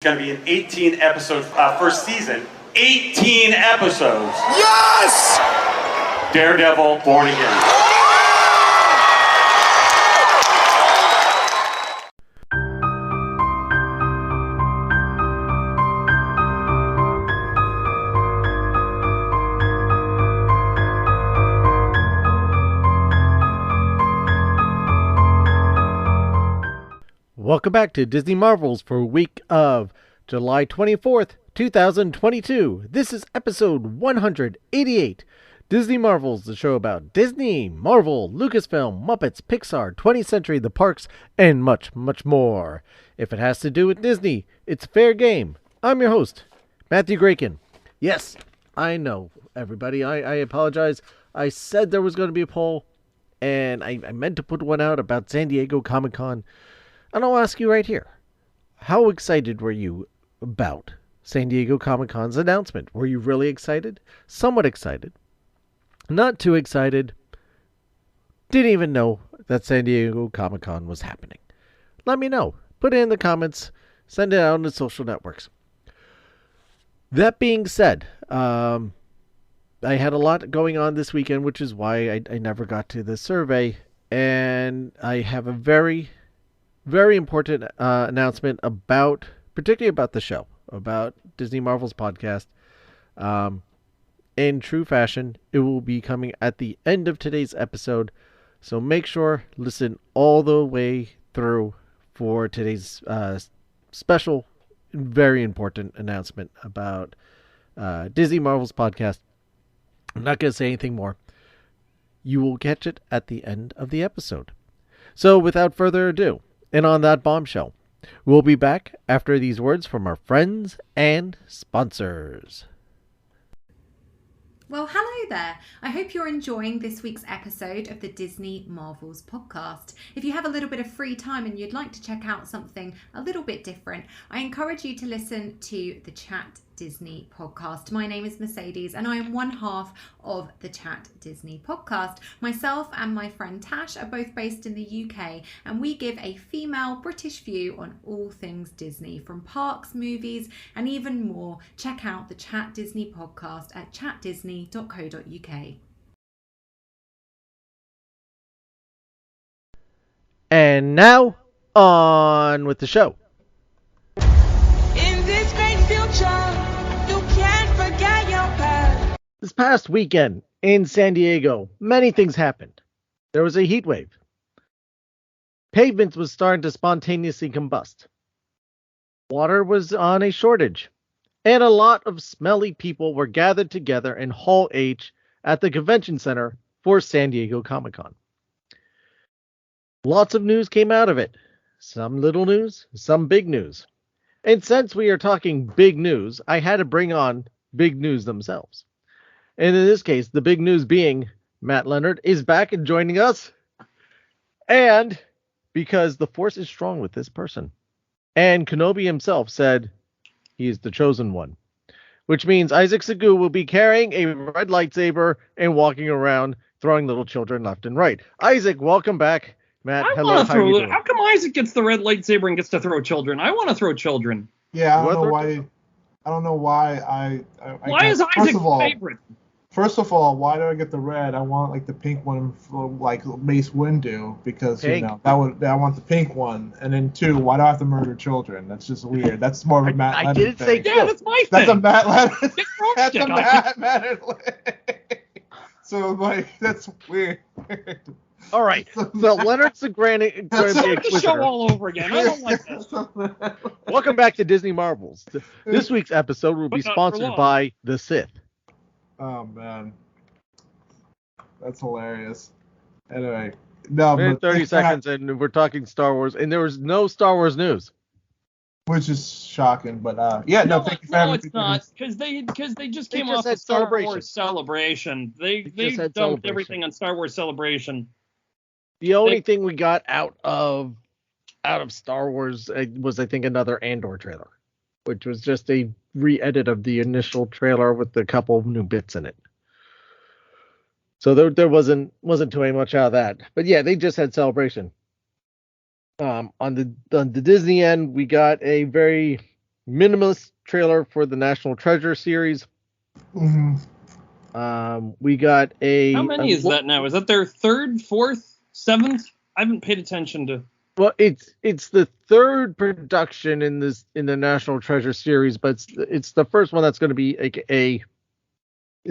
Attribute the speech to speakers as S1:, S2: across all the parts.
S1: It's going to be an 18 episode first season. 18 episodes.
S2: Yes!
S1: Daredevil Born Again.
S3: Welcome back to Disney Marvels for week of July 24th, 2022. This is episode 188. Disney Marvels, the show about Disney, Marvel, Lucasfilm, Muppets, Pixar, 20th Century, the parks, and much, much more. If it has to do with Disney, it's fair game. I'm your host, Matthew Graken. Yes, I know, everybody. I apologize. I said there was going to be a poll, and I meant to put one out about San Diego Comic-Con. And I'll ask you right here, how excited were you about San Diego Comic-Con's announcement? Were you really excited? Somewhat excited. Not too excited. Didn't even know that San Diego Comic-Con was happening. Let me know. Put it in the comments. Send it out on the social networks. That being said, I had a lot going on this weekend, which is why I never got to the survey. And I have a very important announcement particularly about the show, about Disney Marvel's podcast. In true fashion, it will be coming at the end of today's episode, so make sure listen all the way through for today's special, very important announcement about Disney Marvel's podcast. I'm not going to say anything more. You will catch it at the end of the episode. So without further ado, and on that bombshell, we'll be back after these words from our friends and sponsors.
S4: Well, hello there. I hope you're enjoying this week's episode of the Disney Marvels podcast. If you have a little bit of free time and you'd like to check out something a little bit different, I encourage you to listen to the Chat Disney podcast. My name is Mercedes and I am one half of the Chat Disney podcast. Myself and my friend Tash are both based in the UK and we give a female British view on all things Disney, from parks, movies and even more. Check out the Chat Disney podcast at chatdisney.co.uk.
S3: And now, on with the show.
S2: In this great future, you can't forget your past.
S3: This past weekend in San Diego, many things happened. There was a heat wave. Pavement was starting to spontaneously combust. Water was on a shortage. And a lot of smelly people were gathered together in Hall H at the convention center for San Diego Comic-Con. Lots of news came out of it. Some little news, some big news. And since we are talking big news, I had to bring on big news themselves. And in this case, the big news being Matt Leonard is back and joining us. And because the force is strong with this person. And Kenobi himself said he is the chosen one. Which means Isaac Segou will be carrying a red lightsaber and walking around throwing little children left and right. Isaac, welcome back. Matt, hello. How are you doing?
S5: How come Isaac gets the red lightsaber and gets to throw children? I want to throw children.
S6: Yeah, I don't know why.
S5: Why is Isaac the favorite?
S6: First of all, why do I get the red? I want like the pink one, like Mace Windu, because
S3: pink.
S6: I want the pink one. And then two, why do I have to murder children? That's just weird. That's more of a Matt Leonard
S3: didn't
S6: thing.
S3: say
S5: Yeah, that's my thing.
S6: That's a Matt Leonard.
S5: That's
S6: a Matt Leonard. So like that's weird.
S3: All right. So Leonard's the Grand
S5: Start the
S3: Inquisitor.
S5: show all over again. I don't like this.
S3: Welcome back to Disney Marvels. This week's episode will be
S5: But not for
S3: sponsored
S5: long.
S3: by the Sith.
S6: Oh man, that's hilarious. Anyway, no,
S3: Minute
S6: but
S3: 30 seconds, and we're talking Star Wars, and there was no Star Wars news.
S6: which is shocking. But yeah, no, thank you for having
S5: it's
S6: me.
S5: not, because they just came
S3: just
S5: off
S3: had
S5: of Star
S3: Celebration.
S5: Wars Celebration. They
S3: just had
S5: dumped
S3: Celebration.
S5: everything on Star Wars Celebration.
S3: The only thing we got out of Star Wars was, I think, another Andor trailer, which was just a re-edit of the initial trailer with a couple of new bits in it. So there wasn't too much out of that. But yeah, they just had Celebration. On the Disney end, we got a very minimalist trailer for the National Treasure series.
S6: Hmm.
S3: We got a.
S5: How many is that now? Is that their third, fourth, seventh? I haven't paid attention to.
S3: Well, it's the third production in the National Treasure series, but it's the first one that's going to be a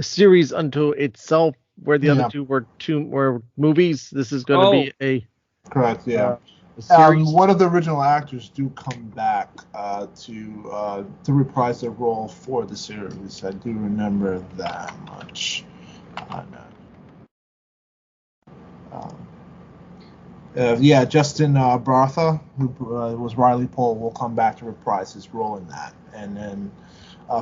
S3: series unto itself, where the other two were movies. This is going to be a
S6: correct. Yeah.
S3: a series.
S6: One of the original actors do come back to reprise their role for the series. I do remember that much. Justin Bartha, who was Riley Pohl, will come back to reprise his role in that, and then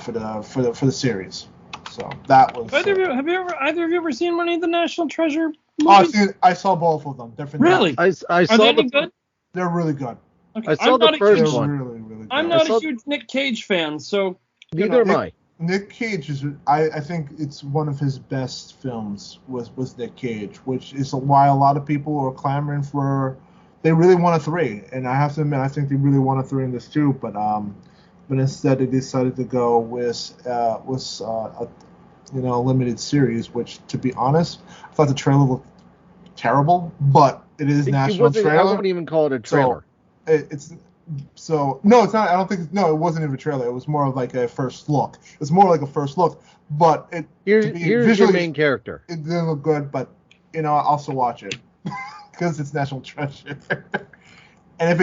S6: for the series. So that was.
S5: Have either of you ever seen any of the National Treasure
S6: Oh,
S5: movies?
S6: I saw both of them. Different.
S5: Really?
S3: I
S5: Are
S3: saw
S5: they
S3: the
S5: any good?
S6: They're really good.
S5: Okay.
S3: I saw the first
S6: They're
S3: one.
S6: really, really good.
S5: I'm not a huge Nick Cage fan, so
S3: Neither am I.
S6: Nick Cage is. I think it's one of his best films was Nick Cage, which is why a lot of people are clamoring for. They really want a 3, and I have to admit, I think they really want a 3 in this too. But instead they decided to go with a limited series. Which, to be honest, I thought the trailer looked terrible, but it is national trailer.
S3: I wouldn't even call it a trailer.
S6: So no, it's not. I don't think. It wasn't even a trailer. It was more of like a first look. It's more like a first look. But
S3: here's your main character.
S6: It didn't look good, but I'll also watch it because it's National Treasure. And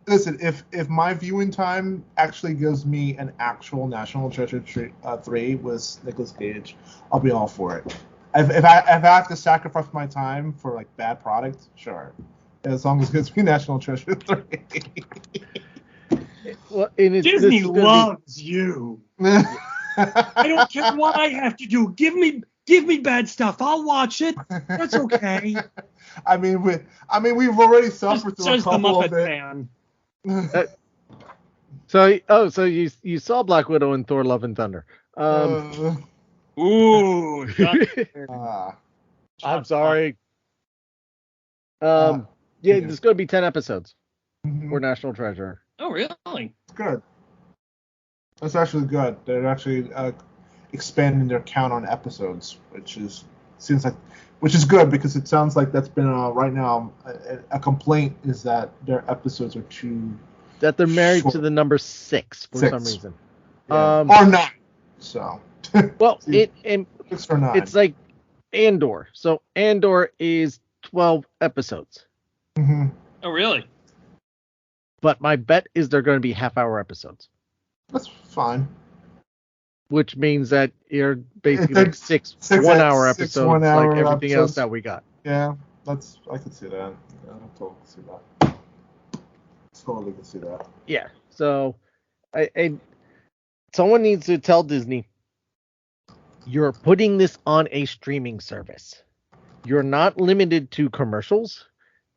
S6: if my viewing time actually gives me an actual National Treasure 3 with Nicolas Cage, I'll be all for it. If I have to sacrifice my time for like bad product, sure. As long as it gives me National Treasure 3.
S3: Well,
S5: Disney loves you. I don't care what I have to do. Give me bad stuff. I'll watch it. That's okay.
S6: I mean, we've already suffered through a couple of it.
S5: Fan.
S3: So you saw Black Widow and Thor: Love and Thunder.
S5: Ooh.
S3: I'm sorry. There's going to be 10 episodes for National Treasure.
S5: Oh, really?
S6: Good. That's actually good. They're actually expanding their count on episodes, which is good because it sounds like that's been right now a complaint is that their episodes are too.
S3: That they're married
S6: short.
S3: to the number 6 for some reason.
S6: Yeah. Or 9. So.
S3: Well,
S6: 6 or 9.
S3: it's like Andor. So Andor is 12 episodes.
S6: Mm-hmm.
S5: Oh, really?
S3: But my bet is they're going to be half-hour episodes.
S6: That's fine.
S3: Which means that you're basically like six 1-hour episodes, like everything else that we got.
S6: Yeah, I could see that. Yeah, I totally see that. Totally could see that.
S3: Yeah. So, someone needs to tell Disney, you're putting this on a streaming service. You're not limited to commercials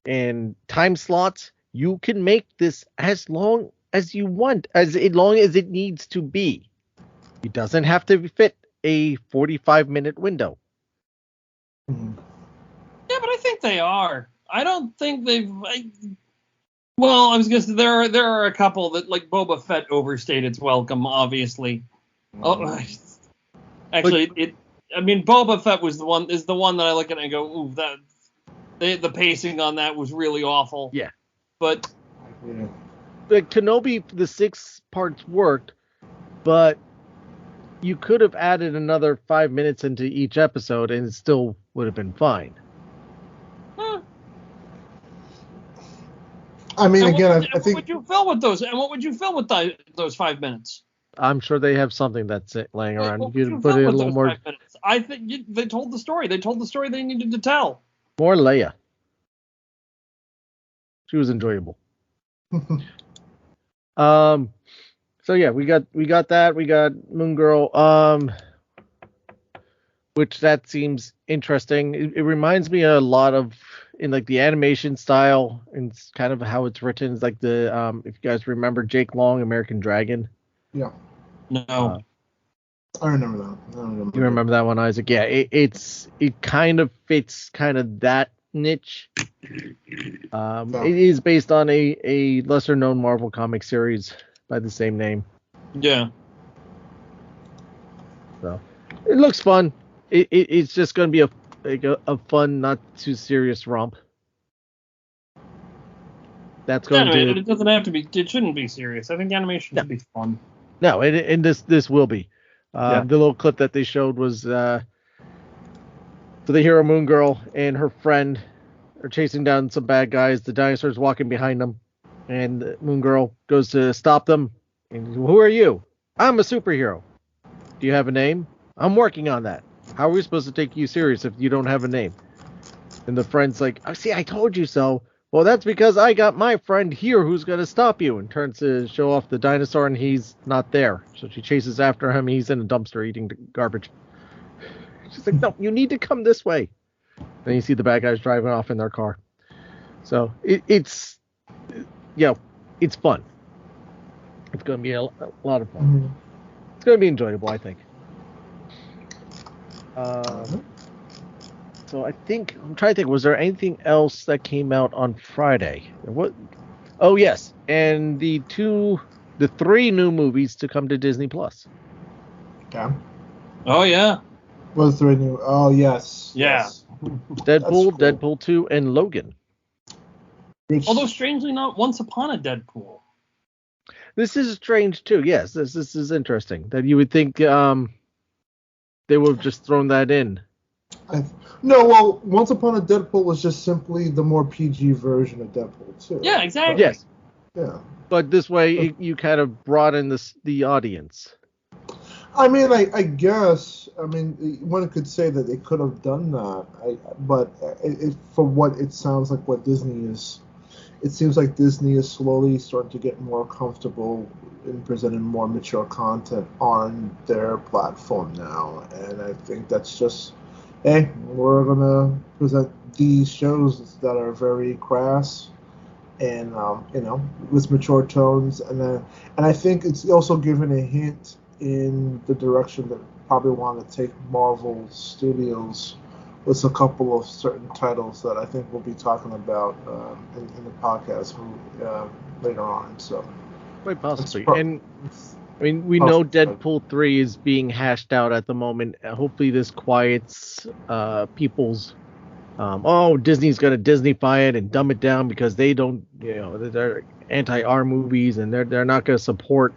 S3: and time slots. You can make this as long as you want, as long as it needs to be. It doesn't have to fit a 45-minute window.
S6: Mm-hmm.
S5: Yeah, but I think they are. I don't think they've. Well, I was gonna say there are a couple that, like Boba Fett, overstayed its welcome. Obviously, actually, Boba Fett is the one that I look at and I go, ooh, the pacing on that was really awful.
S3: Yeah,
S5: but
S3: the Kenobi, the 6 parts worked, but you could have added another 5 minutes into each episode and it still would have been fine.
S6: I mean, I think.
S5: What would you fill with those? And what would you fill with those 5 minutes?
S3: I'm sure they have something that's laying around.
S5: What
S3: You could put it a little more.
S5: 5 minutes? I think they told the story. They told the story they needed to tell.
S3: More Leia. She was enjoyable. So yeah, we got that. We got Moon Girl. Which that seems interesting. It reminds me a lot of in like the animation style and it's kind of how it's written. It's like the if you guys remember Jake Long, American Dragon.
S6: Yeah.
S5: No.
S6: I remember that.
S3: You remember that one, Isaac? Yeah, it kind of fits kind of that niche. It is based on a lesser known Marvel comic series by the same name.
S5: Yeah.
S3: So it looks fun. It's just going to be a fun, not too serious romp. That's going to.
S5: It doesn't have to be. It shouldn't be serious. I think animation should be fun.
S3: No, and this will be.
S5: Yeah.
S3: The little clip that they showed was so the hero Moon Girl and her friend are chasing down some bad guys. The dinosaur's walking behind them, and Moon Girl goes to stop them. And who are you? I'm a superhero. Do you have a name? I'm working on that. How are we supposed to take you serious if you don't have a name? And the friend's like, oh, see, I told you so. Well, that's because I got my friend here who's going to stop you, and turns to show off the dinosaur, and he's not there. So she chases after him. He's in a dumpster eating garbage. She's like, no, you need to come this way. Then you see the bad guys driving off in their car. So it's fun. It's going to be a lot of fun.
S6: Mm-hmm.
S3: It's going to be enjoyable, I think. So I'm trying to think, was there anything else that came out on Friday? What? Oh, yes. And the 3 new movies to come to Disney Plus.
S6: Okay.
S5: Oh yeah.
S6: What's the new? Oh yes.
S5: Yeah.
S6: Yes.
S3: Deadpool,
S6: Cool.
S3: Deadpool 2, and Logan.
S5: Although strangely not Once Upon a Deadpool.
S3: This is strange too. Yes, this is interesting. That you would think they would have just thrown that in.
S6: No, well, Once Upon a Deadpool was just simply the more PG version of Deadpool 2.
S5: Yeah, exactly.
S3: Yes.
S6: Yeah.
S3: But this way, you kind of broaden the audience.
S6: I mean, I guess, one could say that they could have done that, but for what it sounds like what Disney is, it seems like Disney is slowly starting to get more comfortable in presenting more mature content on their platform now, and I think that's just, hey, we're going to present these shows that are very crass and, with mature tones, and I think it's also given a hint in the direction that probably want to take Marvel Studios with a couple of certain titles that I think we'll be talking about in the podcast later on. So
S3: quite possibly. And we know Deadpool 3 is being hashed out at the moment. Hopefully this quiets people's Disney's going to Disneyfy it and dumb it down because they don't, they're anti-R movies and they're not going to support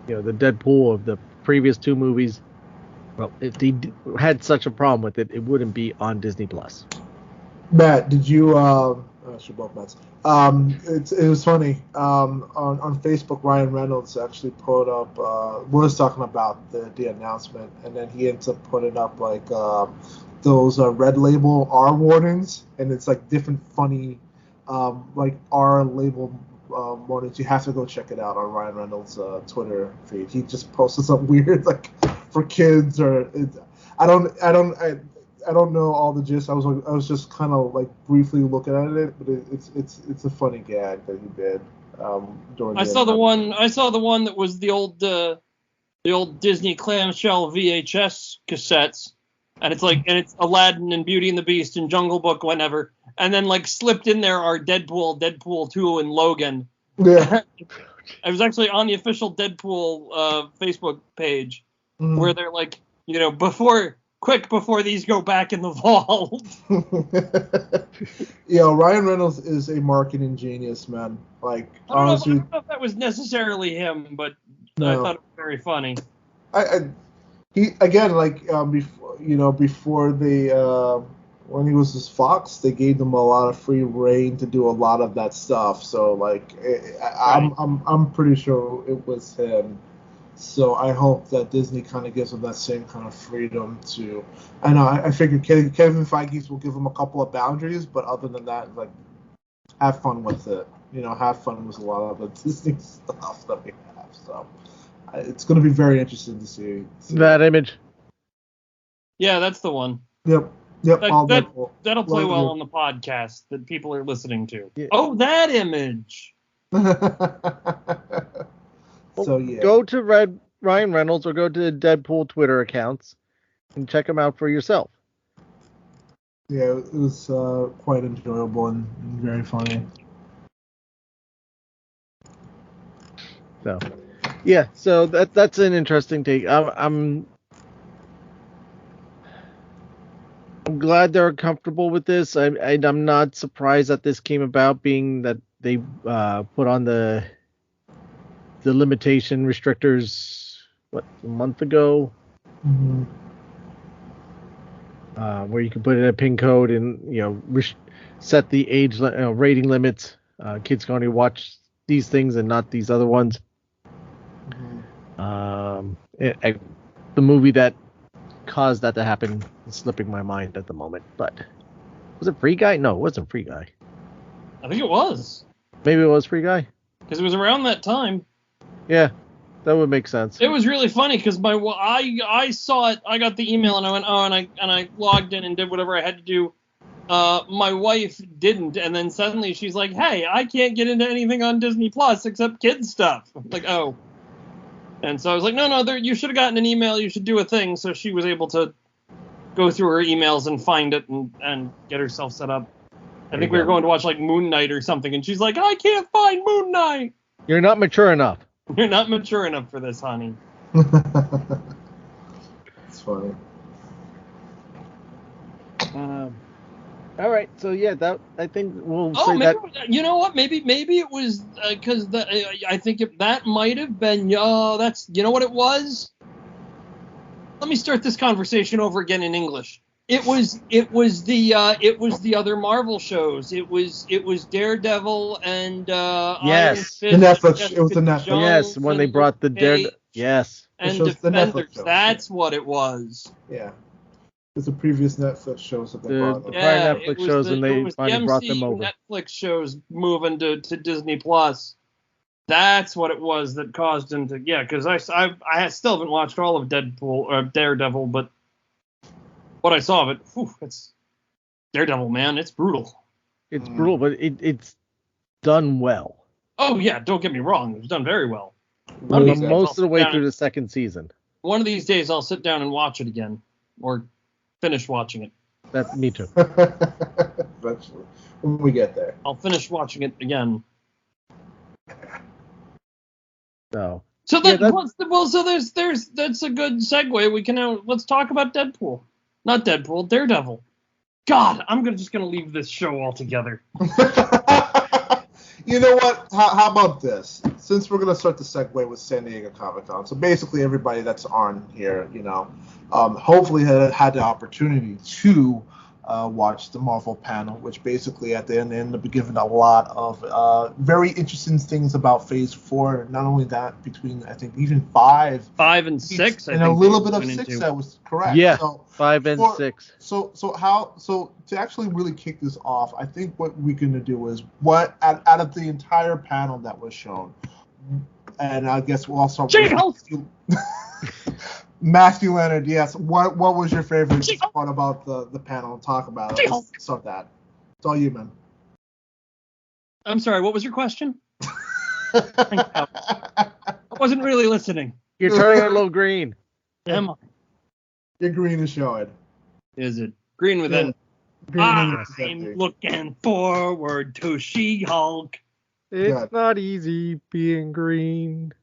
S3: the Deadpool of the previous 2 movies. Well, if they had such a problem with it, it wouldn't be on Disney Plus.
S6: Matt, did you? Actually, both Matts. It was funny. On Facebook, Ryan Reynolds actually put up. Was talking about the announcement, and then he ends up putting up like those red label R warnings, and it's like different funny like R label warnings. You have to go check it out on Ryan Reynolds' Twitter feed. He just posted something weird like for kids or I don't know all the gist. I was just kind of like briefly looking at it, but it's a funny gag that he did during.
S5: I saw the one that was the old Disney clamshell VHS cassettes, and it's Aladdin and Beauty and the Beast and Jungle Book, whenever, and then like slipped in there are Deadpool 2, and Logan.
S6: Yeah.
S5: I was actually on the official Deadpool Facebook page where they're like, before these go back in the vault.
S6: Ryan Reynolds is a marketing genius, man. Like, honestly,
S5: I don't know if that was necessarily him, but
S6: no.
S5: I thought it was very funny.
S6: He again, like before they when he was with Fox, they gave him a lot of free reign to do a lot of that stuff. So like, I'm pretty sure it was him. So I hope that Disney kind of gives him that same kind of freedom to. I know I figured Kevin Feige will give him a couple of boundaries, but other than that, like, have fun with it. Have fun with a lot of the Disney stuff that we have. So it's going to be very interesting to see
S3: that image.
S5: Yeah, that's the one.
S6: Yep.
S5: That'll play well on the podcast that people are listening to. Yeah. Oh, that image.
S6: So yeah.
S3: Go to Ryan Reynolds or go to the Deadpool Twitter accounts and check them out for yourself.
S6: Yeah, it was quite enjoyable and very funny.
S3: So, Yeah, so that's an interesting take. I'm glad they're comfortable with this. I'm not surprised that this came about, being that they put on the limitation restrictors a month ago,
S6: Mhm.
S3: where you can put in a pin code and set the age rating limits. Kids can only watch these things and not these other ones. The movie that caused that to happen is slipping my mind at the moment, but was it Free Guy? No, it wasn't Free Guy.
S5: I think it was.
S3: Maybe it was Free Guy.
S5: Because it was around that time.
S3: Yeah, that would make sense.
S5: It was really funny because I saw it. I got the email and I went, oh, and I logged in and did whatever I had to do. My wife didn't, and then suddenly she's like, hey, I can't get into anything on Disney Plus except kids stuff. I'm like, oh. And so I was like, no, you should have gotten an email. You should do a thing. So she was able to go through her emails and find it and get herself set up. I think we were going to watch like Moon Knight or something, and she's like, I can't find Moon Knight.
S3: You're not mature enough.
S5: You're not mature enough for this, honey.
S6: It's funny.
S3: All right, so yeah, that I think we'll
S5: Oh,
S3: say
S5: maybe,
S3: that.
S5: you know what? Maybe it was because I think that might have been. That's, you know what it was. Let me start this conversation over again in English. It was the other Marvel shows. It was Daredevil and Iron
S3: Yes.
S5: Fist.
S6: The Netflix.
S5: and
S6: It was the
S5: Jessica
S6: Netflix.
S5: Jones
S3: Yes, when they
S5: and
S3: brought the
S5: Luke
S3: Daredevil.
S5: Cage
S3: Yes.
S5: and
S6: shows the Netflix
S5: Defenders.
S6: shows.
S5: That's what it was.
S6: Yeah. It's the previous Netflix shows that they brought.
S3: The
S6: them.
S3: prior Netflix
S5: it was
S3: shows, and they
S5: it was
S3: finally
S5: the
S3: brought them
S5: MCU
S3: over.
S5: Netflix shows moving to Disney Plus. That's what it was that caused him to, because I still haven't watched all of Deadpool or Daredevil, but what I saw of it, it's Daredevil, man, it's brutal.
S3: It's brutal, but it's done well.
S5: Oh yeah, don't get me wrong, it's done very well.
S3: Most of the way through the second season.
S5: One of these days, I'll sit down and watch it again, or finish watching it.
S3: That's me too.
S6: Eventually, when we get there.
S5: I'll finish watching it again.
S3: So
S5: so there's that's a good segue. We can now let's talk about Deadpool, not Deadpool, Daredevil. God, I'm just gonna leave this show altogether.
S6: You know what? How about this? Since we're gonna start the segue with San Diego Comic-Con, so basically everybody that's on here, hopefully had the opportunity to watch the Marvel panel, which basically at the end ended up giving a lot of very interesting things about Phase 4. Not only that, between I think even 5
S5: and 6,
S6: and a little bit of 6. That was correct.
S3: Yeah,
S6: so
S3: 5 and 6.
S6: So to actually really kick this off, I think what we're gonna do is what out of the entire panel that was shown, and I guess we'll also Matthew Leonard, yes. What was your favorite part about the panel? Talk about it. Let's start that. It's all you, man.
S5: I'm sorry, what was your question? I wasn't really listening.
S3: You're turning a little green.
S5: Am I?
S6: Your green is showing.
S5: Is it? Green within.
S6: Yeah.
S5: I'm looking forward to She-Hulk.
S3: It's not easy being green.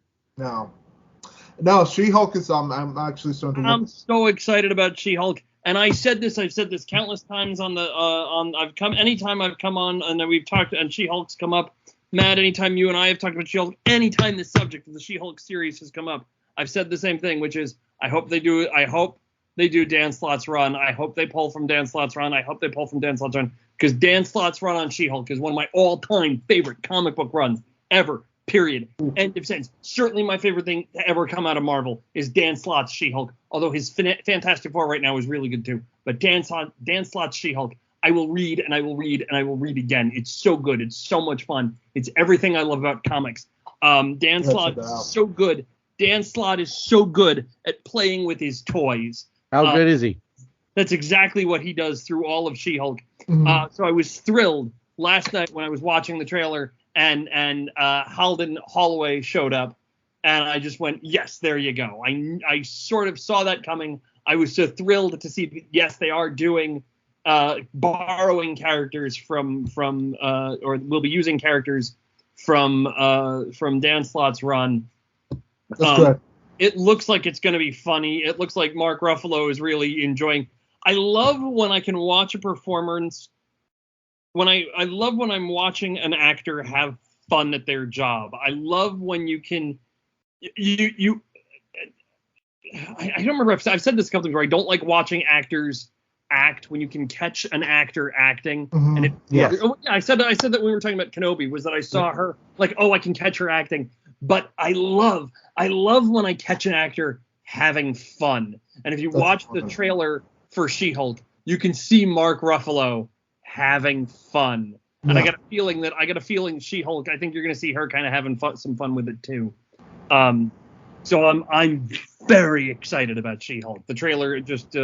S6: No, She-Hulk is. I'm actually starting to.
S5: I'm so excited about She-Hulk, and I've said this countless times on the anytime I've come on and we've talked and She-Hulk's come up. Matt, anytime you and I have talked about She-Hulk, anytime the subject of the She-Hulk series has come up, I've said the same thing, which is I hope they do Dan Slott's run. I hope they pull from Dan Slott's run. Because Dan Slott's run on She-Hulk is one of my all-time favorite comic book runs ever. Period. End of sentence. Certainly my favorite thing to ever come out of Marvel is Dan Slott's She-Hulk, although his Fantastic Four right now is really good too. But Dan Slott's She-Hulk, I will read and I will read and I will read again. It's so good. It's so much fun. It's everything I love about comics. Dan Slott is so good. Dan Slott is so good at playing with his toys.
S3: How good is he?
S5: That's exactly what he does through all of She-Hulk.
S6: Mm-hmm.
S5: So I was thrilled last night when I was watching the trailer and Halden Holloway showed up, and I just went, yes, there you go. I sort of saw that coming. I was so thrilled to see, yes, they are doing borrowing characters from or will be using characters from Dan Slott's run.
S6: That's good.
S5: It looks like it's going to be funny. It looks like Mark Ruffalo is really enjoying. I love when I can watch a performance. I love when I'm watching an actor have fun at their job. I love when you can. I don't remember if I've said this a couple times where I don't like watching actors act when you can catch an actor acting. And it,
S6: Yes.
S5: I said that when we were talking about Kenobi, was that I saw her like, oh, I can catch her acting. But I love when I catch an actor having fun. And if you watch the trailer for She-Hulk, you can see Mark Ruffalo having fun. And I got a feeling She-Hulk, I think you're going to see her kind of having some fun with it too. So I'm very excited about She-Hulk. The trailer just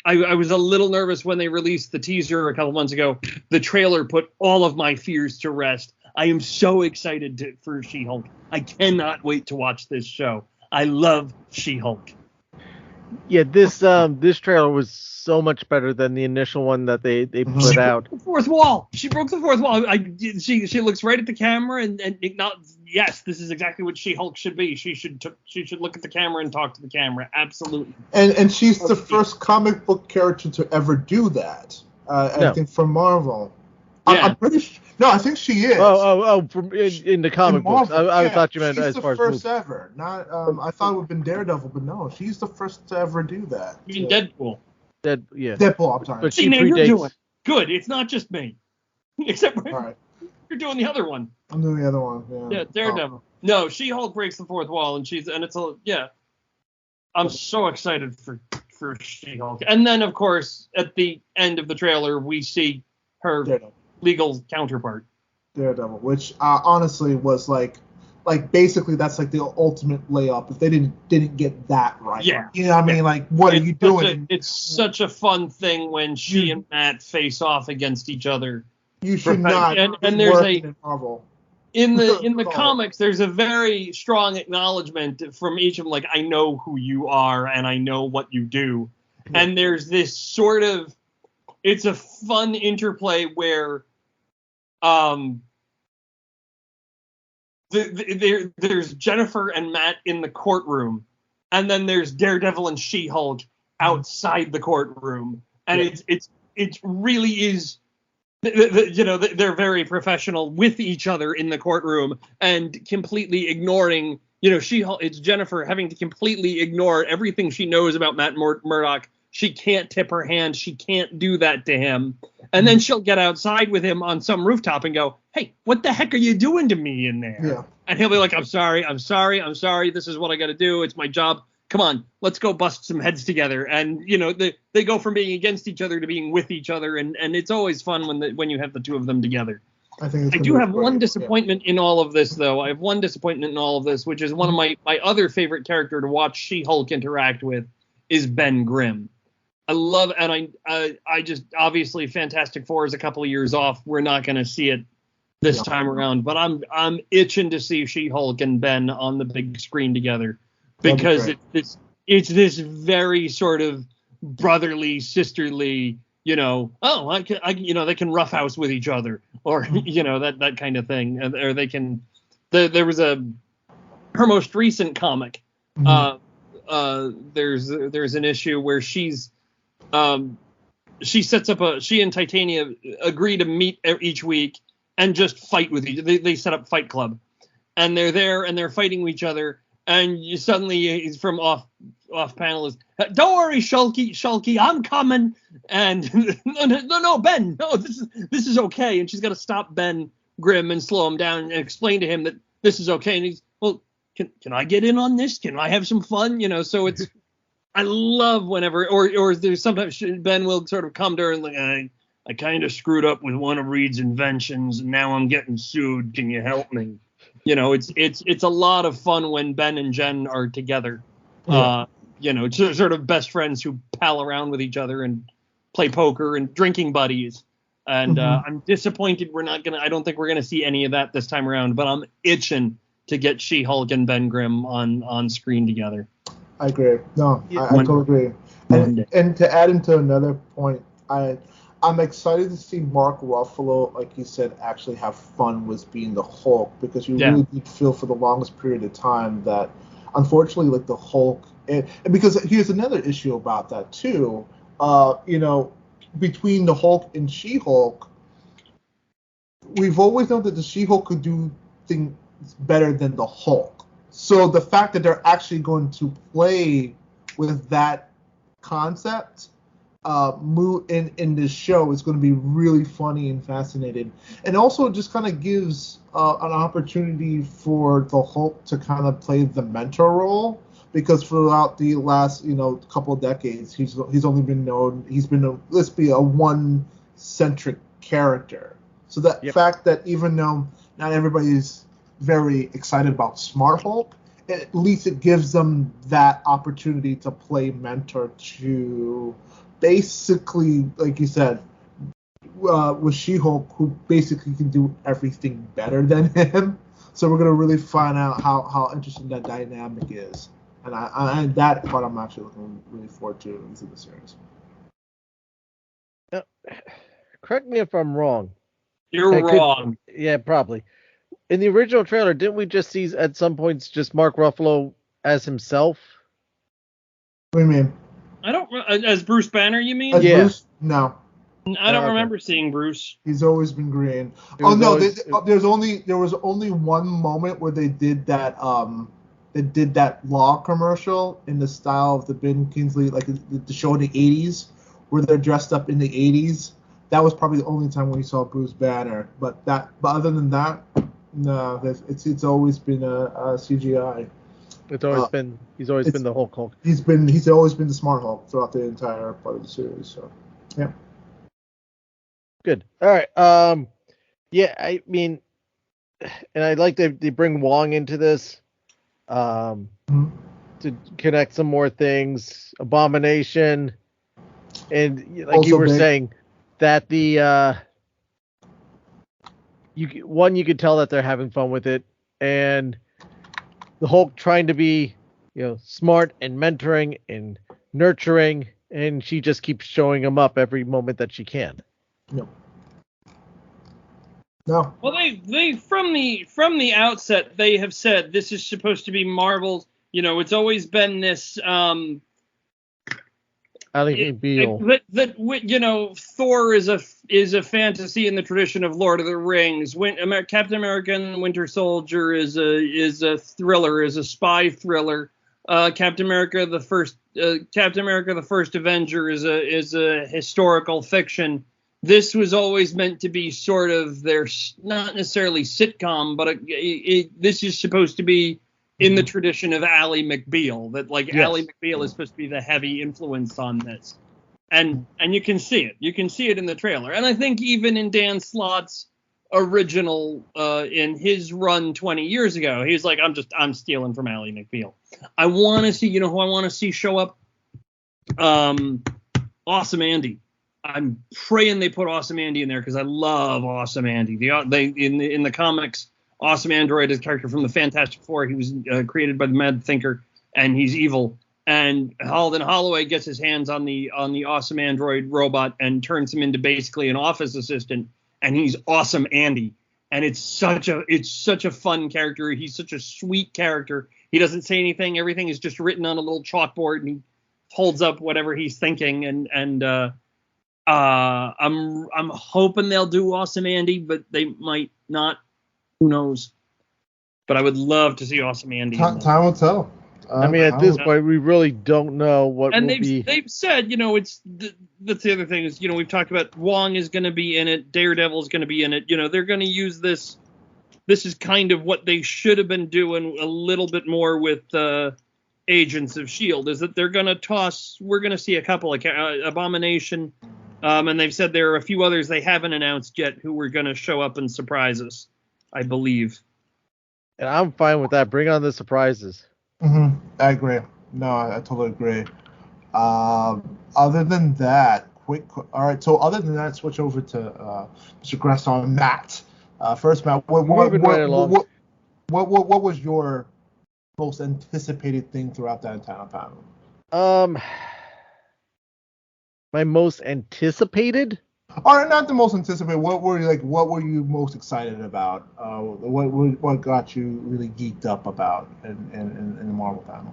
S5: I was a little nervous when they released the teaser a couple months ago. The trailer put all of my fears to rest. I am so excited for She-Hulk. I cannot wait to watch this show. I love She-Hulk.
S3: Yeah, this trailer was so much better than the initial one that they put out.
S5: The fourth wall. She broke the fourth wall. She looks right at the camera and yes, this is exactly what She-Hulk should be. She should look at the camera and talk to the camera. Absolutely.
S6: And she's the first comic book character to ever do that. I think from Marvel.
S5: Yeah.
S6: I'm pretty sure. No, I think she is.
S3: From in the comic books. I thought you meant as far as
S6: she's the first ever. Not. I thought it would have been Daredevil, but no, she's the first to ever do that.
S5: You mean Deadpool?
S6: Deadpool. I'm sorry.
S3: But
S5: See,
S3: she
S5: man, you're
S3: predates.
S5: doing good. It's not just me. Except
S6: All right.
S5: you're doing the other one.
S6: I'm doing the other one.
S5: Yeah, Daredevil. No, She-Hulk breaks the fourth wall, and I'm so excited for She-Hulk. And then, of course, at the end of the trailer, we see her legal counterpart.
S6: Daredevil, which honestly was like basically that's like the ultimate layup if they didn't get that right.
S5: Yeah.
S6: You know what I mean? Like, what are you doing?
S5: It's such a fun thing when she and Matt face off against each other.
S6: You should not.
S5: And there's
S6: in Marvel.
S5: In the comics, there's a very strong acknowledgement from each of them, like, I know who you are and I know what you do. Yeah. And there's this sort of, it's a fun interplay where there's Jennifer and Matt in the courtroom, and then there's Daredevil and She-Hulk outside the courtroom, and it really is. They're very professional with each other in the courtroom and completely ignoring, She-Hulk. It's Jennifer having to completely ignore everything she knows about Matt Murdock. She can't tip her hand. She can't do that to him. And then she'll get outside with him on some rooftop and go, hey, what the heck are you doing to me in there?
S6: Yeah.
S5: And he'll be like, I'm sorry. This is what I got to do. It's my job. Come on, let's go bust some heads together. And, they go from being against each other to being with each other. And it's always fun when you have the two of them together. I do have one disappointment in all of this, though. I have one disappointment in all of this, which is one of my other favorite character to watch She-Hulk interact with is Ben Grimm. I love, and I just, obviously Fantastic Four is a couple of years off. We're not going to see it this time around, but I'm itching to see She-Hulk and Ben on the big screen together, because it's this very sort of brotherly, sisterly, they can roughhouse with each other, or that kind of thing, or they can. There was her most recent comic. There's an issue where she and Titania agree to meet each week and just fight with each other. They set up Fight Club, and they're there and they're fighting with each other, and you suddenly from off panel is, don't worry, Shulky, I'm coming. And no, Ben, no, this is okay. And she's got to stop Ben Grimm and slow him down and explain to him that this is okay. And he's, well, can I get in on this? Can I have some fun? So it's, I love whenever, or there's sometimes Ben will sort of come to her and like, I kind of screwed up with one of Reed's inventions and now I'm getting sued. Can you help me? It's a lot of fun when Ben and Jen are together. Sort of best friends who pal around with each other and play poker and drinking buddies. And I'm disappointed I don't think we're gonna see any of that this time around, but I'm itching to get She-Hulk and Ben Grimm on screen together.
S6: I agree. No, I totally agree. And to add into another point, I'm excited to see Mark Ruffalo, like you said, actually have fun with being the Hulk, because you really did feel for the longest period of time that unfortunately, like the Hulk, and because here's another issue about that too. Between the Hulk and She-Hulk, we've always known that the She-Hulk could do things better than the Hulk. So the fact that they're actually going to play with that concept in this show is going to be really funny and fascinating, and also just kind of gives an opportunity for the Hulk to kind of play the mentor role, because throughout the last couple of decades he's only been known, let's be a one-centric character. So that fact that even though not everybody's very excited about Smart Hulk, at least it gives them that opportunity to play mentor to basically, like you said, with She-Hulk, who basically can do everything better than him. So we're going to really find out how interesting that dynamic is. And that part I'm actually looking really forward to into the series.
S3: Correct me if I'm wrong.
S5: You're wrong.
S3: Yeah, probably. In the original trailer, didn't we just see at some points just Mark Ruffalo as himself?
S6: What do you mean?
S5: I don't. As Bruce Banner, you mean?
S3: Yeah.
S6: Bruce? No.
S5: I don't remember seeing Bruce.
S6: He's always been green. There was only one moment where they did that law commercial in the style of the Ben Kingsley, like the show in the 80s, where they're dressed up in the 80s. That was probably the only time when you saw Bruce Banner. But other than that, no, it's always been a CGI.
S3: It's always been he's been the Hulk.
S6: He's always been the Smart Hulk throughout the entire part of the series. So yeah.
S3: Good. All right. Yeah, I mean, and I like that they bring Wong into this to connect some more things. Abomination, and like
S6: Also
S3: you were
S6: big.
S3: saying, that the you could tell that they're having fun with it, and the Hulk trying to be smart and mentoring and nurturing, and she just keeps showing him up every moment that she can.
S6: No.
S5: Well, they from the outset they have said this is supposed to be Marvel's. It's always been this.
S3: Ally Beale.
S5: That Thor is a fantasy in the tradition of Lord of the Rings. Captain America and Winter Soldier is a thriller, is a spy thriller. Captain America the First Avenger is a historical fiction. This was always meant to be sort of their, not necessarily sitcom, but this is supposed to be in the tradition of Ally McBeal. That Ally McBeal is supposed to be the heavy influence on this, and you can see it. You can see it in the trailer, and I think even in Dan Slott's original, in his run 20 years ago, he's like, I'm stealing from Ally McBeal. I want to see, who I want to see show up? Awesome Andy. I'm praying they put Awesome Andy in there because I love Awesome Andy. In the comics, Awesome Android is a character from the Fantastic Four. He was created by the Mad Thinker, and he's evil. And Alden Holloway gets his hands on the Awesome Android robot and turns him into basically an office assistant, and he's Awesome Andy. And it's such a fun character. He's such a sweet character. He doesn't say anything. Everything is just written on a little chalkboard, and he holds up whatever he's thinking. I'm hoping they'll do Awesome Andy, but they might not. Who knows? But I would love to see Awesome Andy.
S6: Time will tell.
S3: I mean, at this point, we really don't know what
S5: and
S3: will be.
S5: They've said, that's the other thing is, we've talked about Wong is going to be in it, Daredevil is going to be in it. They're going to use this. This is kind of what they should have been doing a little bit more with Agents of S.H.I.E.L.D. is that they're going to toss. We're going to see a couple of Abomination. And they've said there are a few others they haven't announced yet who were going to show up and surprise us, I believe.
S3: And I'm fine with that. Bring on the surprises.
S6: Mm-hmm. I agree. No, I totally agree. Other than that, all right. So other than that, switch over to Mr. Gresson, Matt. First, Matt, what was your most anticipated thing throughout that entire panel?
S3: My most anticipated?
S6: Or not the most anticipated. What were you most excited about? What got you really geeked up about in the Marvel panel?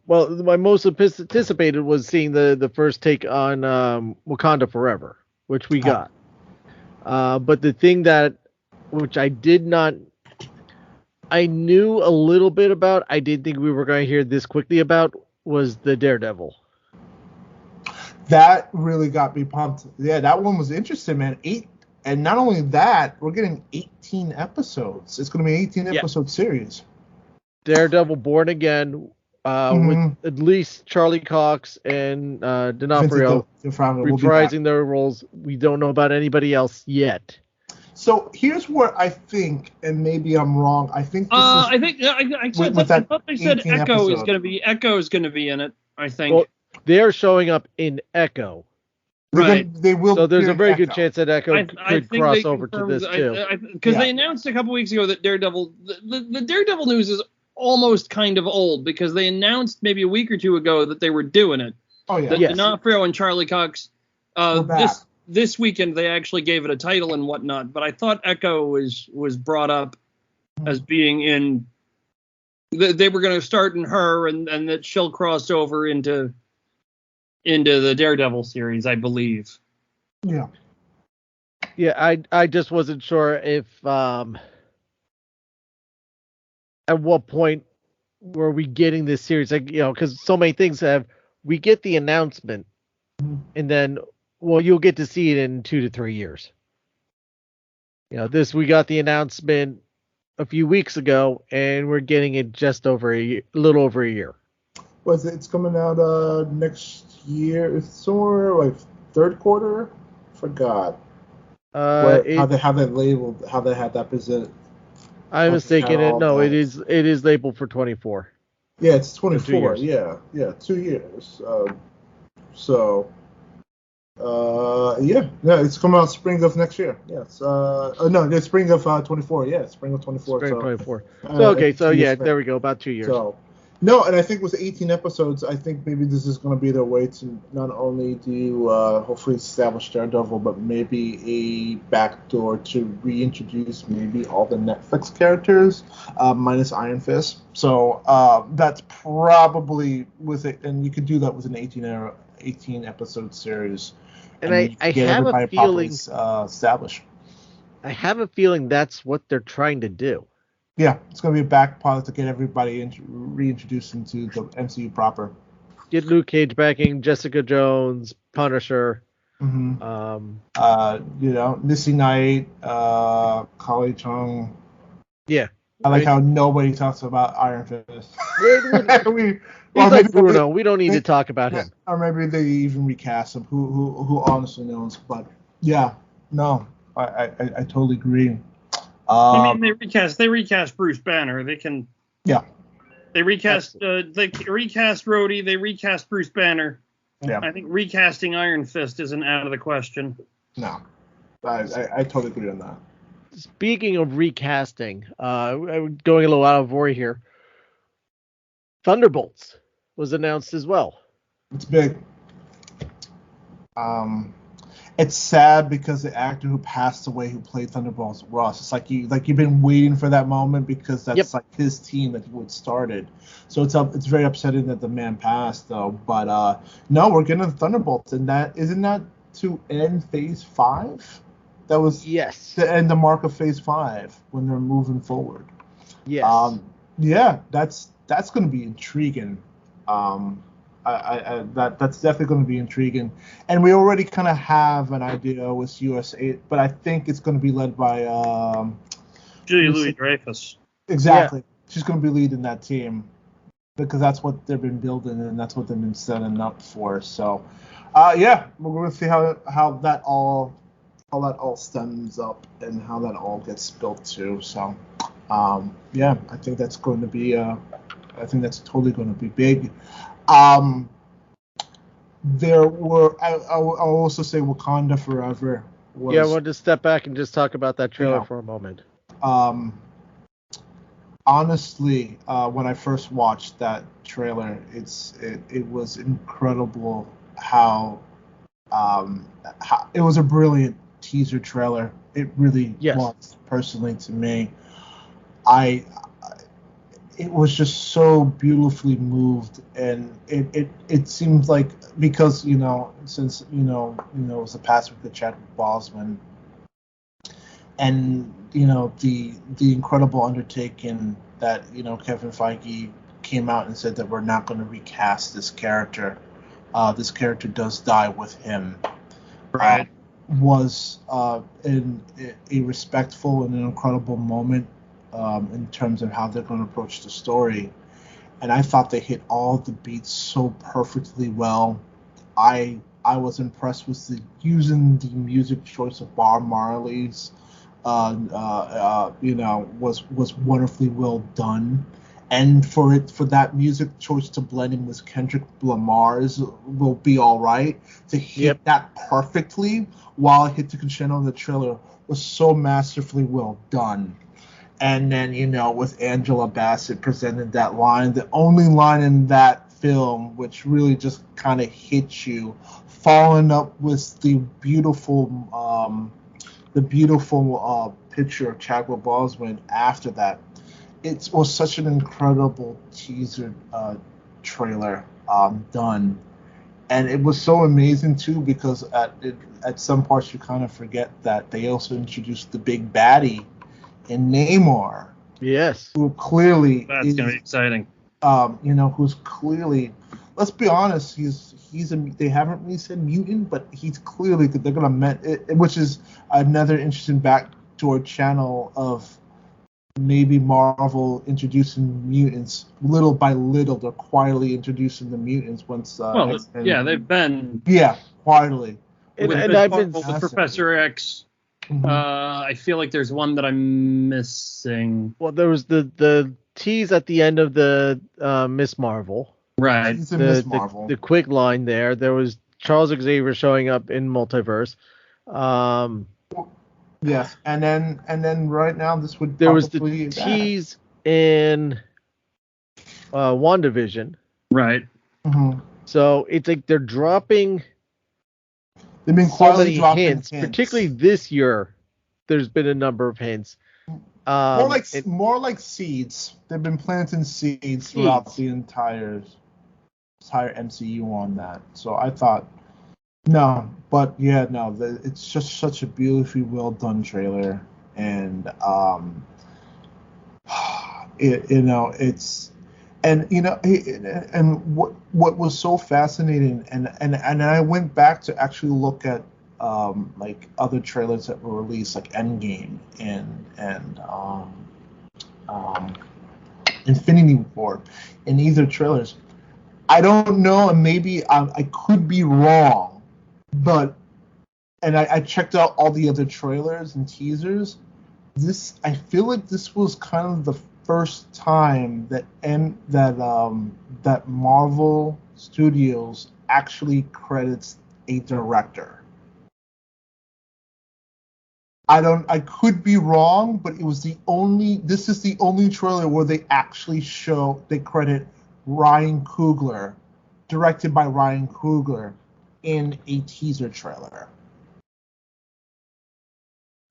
S3: Well, my most anticipated was seeing the first take on Wakanda Forever, which we got. But the thing which I knew a little bit about, I didn't think we were going to hear this quickly about, was the Daredevil.
S6: That really got me pumped. Yeah, that one was interesting, man. And not only that, we're getting 18 episodes. It's going to be an 18 episode series.
S3: Daredevil Born Again, with at least Charlie Cox and D'Onofrio reprising their roles. We don't know about anybody else yet.
S6: So here's where I think, and maybe I'm wrong. I think
S5: I thought they said Echo is going to be in it. I think.
S3: Well, they're showing up in Echo.
S5: Right.
S6: They will.
S3: So there's a very good chance that Echo could cross over to this too.
S5: Because they announced a couple weeks ago that Daredevil, the Daredevil news is almost kind of old, because they announced maybe a week or two ago that they were doing it.
S6: Oh yeah.
S5: That D'Onofrio and Charlie Cox. This weekend they actually gave it a title and whatnot, but I thought Echo was brought up as being in. They were going to start in her, and that she'll cross over into the Daredevil series, I believe.
S6: Yeah.
S3: Yeah, I just wasn't sure if at what point were we getting this series, because so many things we get the announcement, and then you'll get to see it in 2 to 3 years. We got the announcement a few weeks ago, and we're getting it just over a little over a year.
S6: It's coming out next year? It's somewhere like third quarter. Forgot. How they have that labeled? How they had that presented?
S3: I was thinking it. No, it is labeled for 24.
S6: Yeah, it's 24. Yeah, 2 years. It's coming out spring of next year. Yes. It's spring of 24. Yeah, spring of 24.
S3: Spring 24. There we go. About 2 years.
S6: So, no, and I think with 18 episodes, I think maybe this is going to be their way to not only do hopefully establish Daredevil, but maybe a backdoor to reintroduce maybe all the Netflix characters, minus Iron Fist. So that's probably with it, and you could do that with an 18 episode series.
S3: And I have a feeling
S6: established.
S3: I have a feeling that's what they're trying to do.
S6: Yeah, it's going to be a back part to get everybody reintroduced into the MCU proper.
S3: Get Luke Cage backing, Jessica Jones, Punisher.
S6: Missy Knight, Kali Chung.
S3: Yeah.
S6: I like how nobody talks about Iron Fist.
S3: He's like Bruno. We don't need to talk about him.
S6: Or maybe they even recast him. Who honestly knows? But yeah, no, I totally agree.
S5: They recast Bruce Banner. They can.
S6: Yeah.
S5: They recast. They recast Rhodey. They recast Bruce Banner.
S6: Yeah.
S5: I think recasting Iron Fist isn't out of the question.
S6: No, I totally agree on that.
S3: Speaking of recasting, going a little out of order here. Thunderbolts was announced as well.
S6: It's big. It's sad because the actor who passed away who played Thunderbolts, Ross, it's like you've been waiting for that moment because that's like his team that would started. So it's very upsetting that the man passed though. But no, we're getting the Thunderbolts, and isn't that to end Phase 5? That was to end the mark of Phase 5 when they're moving forward.
S3: Yes.
S6: That's going to be intriguing. That's definitely going to be intriguing, and we already kind of have an idea with USA, but I think it's going to be led by
S5: Julia Louis-Dreyfus.
S6: Exactly, she's going to be leading that team because that's what they've been building and that's what they've been setting up for. So, we're going to see how that all stems up and how that all gets built too. So, I think that's going to be I think that's totally going to be big. There were. I'll also say Wakanda Forever.
S3: I wanted to step back and just talk about that trailer for a moment.
S6: Honestly, when I first watched that trailer, it was incredible how It was a brilliant teaser trailer. It really
S3: Yes.
S6: was, personally, to me. I it was just so beautifully moved, and it seems like, because since it was the past week of Chadwick Boseman, and the incredible undertaking that Kevin Feige came out and said that we're not going to recast this character. This character does die with him.
S5: Right.
S6: Was a respectful and an incredible moment in terms of how they're going to approach the story. And I thought they hit all the beats so perfectly well. I was impressed with using the music choice of Bob Marley's. Was wonderfully well done. And for that music choice to blend in with Kendrick Lamar's will be all right. To hit that perfectly while it hit the crescendo of the trailer was so masterfully well done. And then, with Angela Bassett presenting that line, the only line in that film which really just kind of hits you, following up with the beautiful picture of Chadwick Boseman after that. It was such an incredible teaser trailer done, and it was so amazing too, because at some parts you kind of forget that they also introduced the big baddie in Namor.
S3: Yes.
S6: Who clearly
S5: That's gonna be exciting.
S6: Who's clearly, let's be honest, they haven't really said mutant, but he's clearly, they're gonna which is another interesting backdoor channel of maybe Marvel introducing mutants little by little. They're quietly introducing the mutants once.
S5: They've been.
S6: Yeah, quietly.
S3: And
S5: With
S3: I've been
S5: Professor X.
S6: Mm-hmm.
S5: I feel like there's one that I'm missing.
S3: Well, there was the tease at the end of the Miss Marvel.
S5: Right.
S6: Miss Marvel.
S3: The quick line there. There was Charles Xavier showing up in Multiverse.
S6: Yes, and then right now this would
S3: There was the
S6: probably
S3: tease in WandaVision.
S5: Right.
S6: Mm-hmm.
S3: So it's like they're dropping.
S6: They've been
S3: so many
S6: dropping
S3: hints, particularly this year. There's been a number of hints.
S6: More like seeds. They've been planting seeds throughout the entire MCU on that. So I thought, it's just such a beautifully well done trailer, and what was so fascinating, and I went back to actually look at like other trailers that were released, like Endgame and Infinity War, in either trailers. I don't know, and maybe I could be wrong, but I checked out all the other trailers and teasers. I feel like this was kind of the first time that Marvel Studios actually credits a director. I could be wrong, but this is the only trailer where they actually credit Ryan Coogler, directed by Ryan Coogler, in a teaser trailer.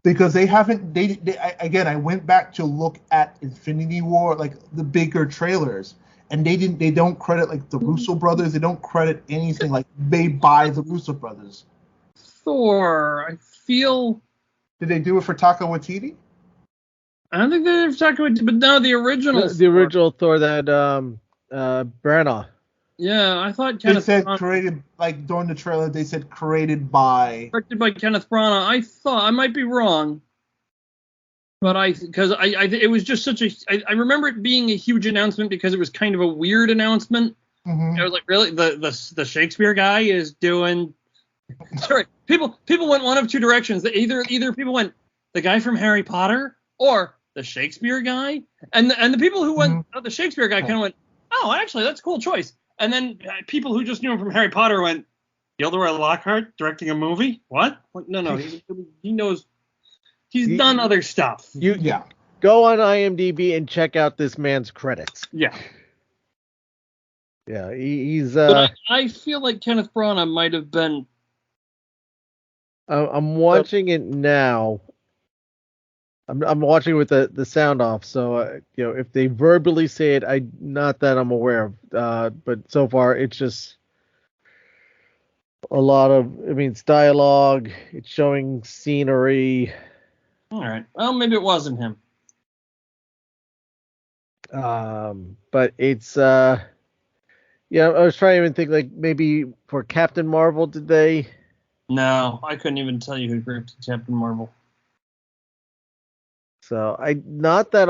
S6: Because they haven't, I went back to look at Infinity War, like the bigger trailers, and they don't credit like the Russo brothers, they don't credit anything, like they buy the Russo brothers.
S5: Thor, I feel.
S6: Did they do it for Taika Waititi?
S5: I don't think they did it for Taika Waititi, but no, the original.
S3: The original Thor that Branagh.
S5: Yeah, I thought Kenneth.
S6: They said created, like during the trailer, they said created by.
S5: Directed by Kenneth Branagh. I thought, I might be wrong, but it was just such a. I remember it being a huge announcement because it was kind of a weird announcement.
S6: Mm-hmm.
S5: I was like, really, the Shakespeare guy is doing. Sorry, people went one of two directions. Either people went the guy from Harry Potter or the Shakespeare guy, and the people who went the Shakespeare guy kind of went, oh, actually that's a cool choice. And then people who just knew him from Harry Potter went, Gilderoy Lockhart directing a movie? What? Like, no, he knows. He's done other stuff.
S3: Go on IMDb and check out this man's credits.
S5: Yeah.
S3: Yeah, he's.
S5: But I feel like Kenneth Branagh might have been
S3: I'm watching it now. I'm watching with the sound off, so if they verbally say it, not that I'm aware of. But so far, it's just a lot of. I mean, it's dialogue. It's showing scenery.
S5: All right. Well, maybe it wasn't him.
S3: But it's yeah. I was trying to even think like maybe for Captain Marvel, did they?
S5: No, I couldn't even tell you who directed Captain Marvel.
S3: So not that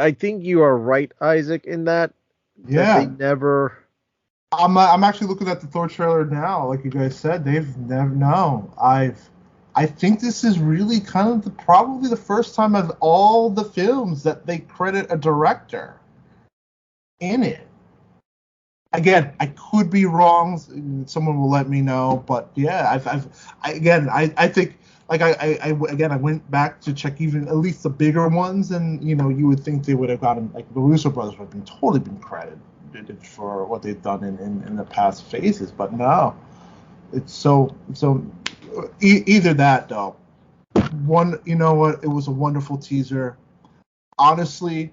S3: I think you are right, Isaac, in that.
S6: Yeah.
S3: That they never.
S6: I'm actually looking at the Thor trailer now. Like you guys said, they've never. No, I think this is really kind of probably the first time of all the films that they credit a director in it. Again, I could be wrong. Someone will let me know. But yeah, I think like I went back to check even at least the bigger ones, and you would think they would have gotten like the Russo brothers would have totally been credited for what they've done in the past phases, but no, it's so either that though. One, you know what? It was a wonderful teaser. Honestly,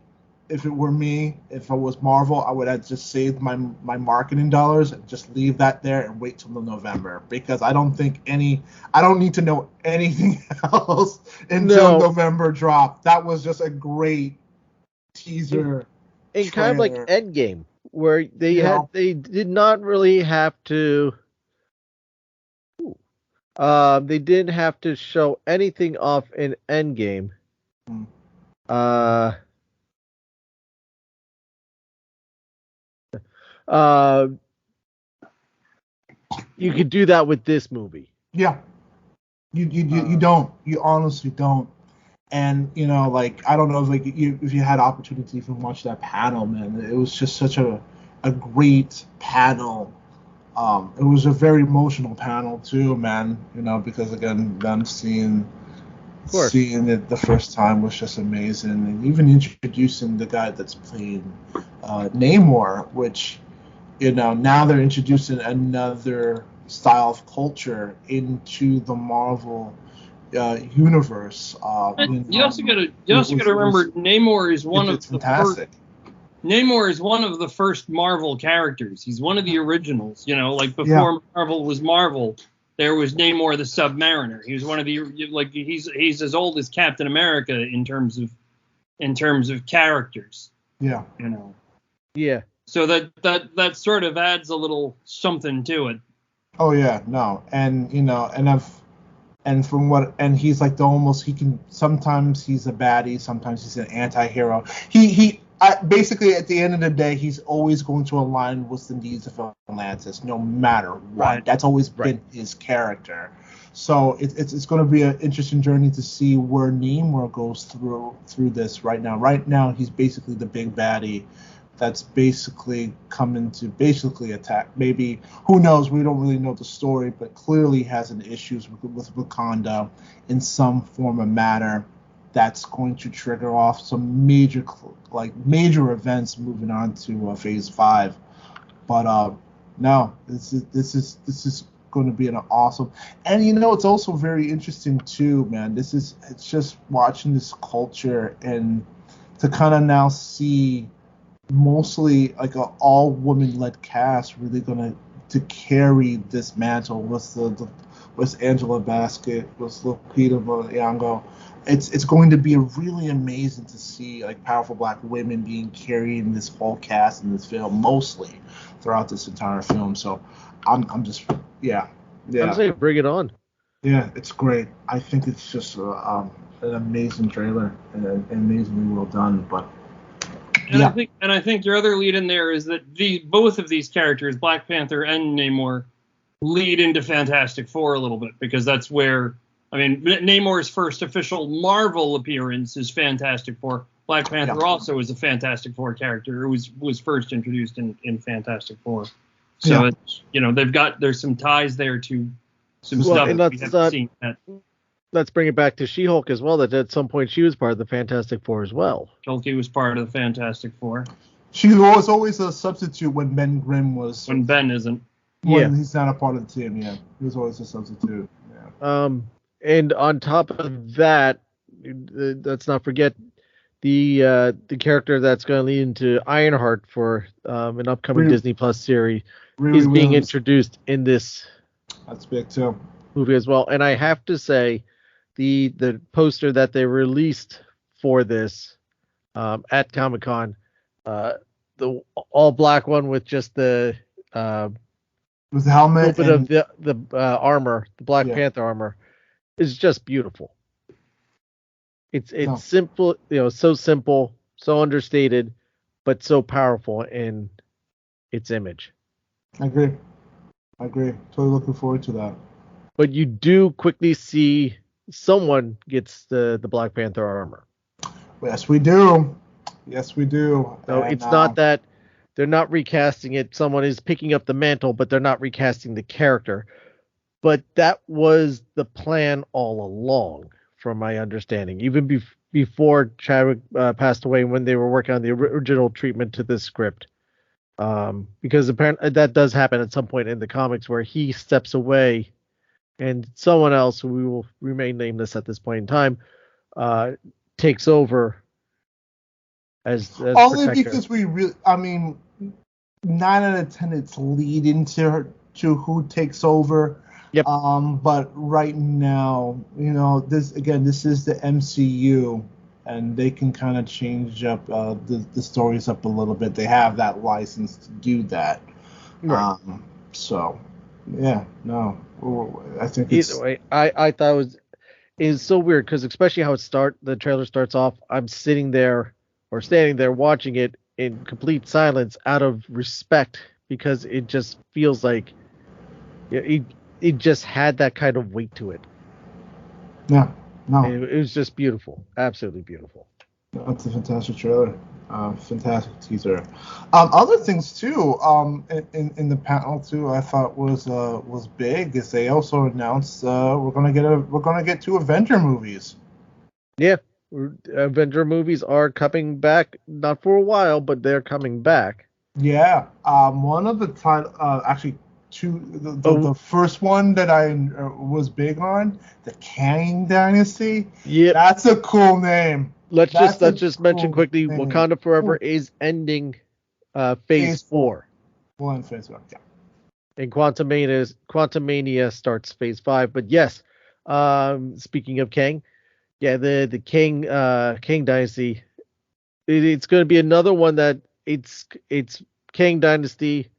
S6: if it were me, if I was Marvel, I would have just saved my marketing dollars and just leave that there and wait till November, because I don't need to know anything else until November drop. That was just a great teaser.
S3: And kind of like Endgame, where they did not really have to. They didn't have to show anything off in Endgame. You could do that with this movie.
S6: Yeah. You don't. You honestly don't. And like I don't know if you had opportunity to even watch that panel, man. It was just such a great panel. It was a very emotional panel too, man. Because again, them seeing it the first time was just amazing, and even introducing the guy that's playing Namor, which now they're introducing another style of culture into the Marvel universe.
S5: You also got to remember Namor is one of the
S6: fantastic.
S5: Namor is one of the first Marvel characters. He's one of the originals. Like before Marvel was Marvel, there was Namor the Submariner. He was one of the he's as old as Captain America in terms of characters.
S6: Yeah.
S3: Yeah.
S5: So that sort of adds a little something to it.
S6: Oh yeah, no, and he's like sometimes he's a baddie, sometimes he's an anti-hero. Basically at the end of the day, he's always going to align with the needs of Atlantis, no matter what. Right. That's always been his character. So it's going to be an interesting journey to see where Namor goes through this right now. Right now, he's basically the big baddie that's basically coming to basically attack. Maybe, who knows? We don't really know the story, but clearly has an issues with Wakanda in some form or matter. That's going to trigger off some major events moving on to Phase 5. But no, this is going to be an awesome. And it's also very interesting too, man. It's just watching this culture and to kind of now see mostly like an all-woman-led cast really going to carry this mantle with Angela Bassett, with Lupita Nyong'o. It's going to be really amazing to see like powerful black women being carrying this whole cast in this film, mostly throughout this entire film. So I'm just I'm
S3: saying bring it on.
S6: Yeah, it's great. I think it's just an amazing trailer and amazingly well done. But
S5: I think your other lead in there is that both of these characters, Black Panther and Namor, lead into Fantastic Four a little bit, because that's where, Namor's first official Marvel appearance is Fantastic Four. Black Panther also is a Fantastic Four character who was first introduced in Fantastic Four. So it's, there's some ties there to some stuff that we haven't seen yet.
S3: Let's bring it back to She-Hulk as well, that at some point she was part of the Fantastic Four as well.
S5: She was part of the Fantastic Four.
S6: She was always a substitute when Ben Grimm was...
S5: When Ben isn't.
S6: When he's not a part of the team, yeah. He was always a substitute, yeah.
S3: And on top of that, let's not forget the character that's going to lead into Ironheart for an upcoming
S6: Riri,
S3: Disney Plus series
S6: Riri
S3: is being
S6: Williams.
S3: introduced in this
S6: That's big too.
S3: movie as well. And I have to say, the poster that they released for this at Comic-Con, the all black one with just the
S6: With the
S3: little
S6: helmet
S3: bit
S6: and
S3: of the armor, the Black
S6: yeah,
S3: Panther armor, is just beautiful. It's
S6: no,
S3: simple, so simple, so understated, but so powerful in its image.
S6: I agree. Totally looking forward to that.
S3: But you do quickly see someone gets the Black Panther armor.
S6: Yes, we do. Yes, we do.
S3: So
S6: And,
S3: it's not that they're not recasting it. Someone is picking up the mantle, but they're not recasting the character. But that was the plan all along, from my understanding. Even before Chadwick passed away, when they were working on the original treatment to this script. Because apparently that does happen at some point in the comics where he steps away and someone else, who we will remain nameless at this point in time, takes over as
S6: only
S3: protector.
S6: because we really, I mean, 9 out of 10 it's lead into to who takes over.
S3: Yep.
S6: But right now, this is the MCU, and they can kind of change up the stories up a little bit. They have that license to do that.
S3: Right.
S6: So, yeah, no, I think it's
S3: Either way, I thought is so weird because especially how the trailer starts off. I'm sitting there or standing there watching it in complete silence out of respect because it just feels like it just had that kind of weight to it.
S6: yeah, no.
S3: It was just beautiful, absolutely beautiful.
S6: That's a fantastic trailer. Fantastic teaser. Other things too. In the panel too, I thought was big is they also announced we're gonna get 2 Avenger movies.
S3: Yeah, Avenger movies are coming back, not for a while, but they're coming back.
S6: Yeah. One of the title, actually two. The first one that I was big on, the Kang Dynasty.
S3: Yeah,
S6: That's a cool name.
S3: let's
S6: That's
S3: just
S6: a
S3: mention
S6: cool
S3: quickly,
S6: name.
S3: Wakanda Forever is ending phase 4.
S6: Well, in phase 4, yeah.
S3: And Quantumania starts phase 5. But yes, speaking of Kang, yeah, the Kang Dynasty, it's going to be another one that it's Kang Dynasty,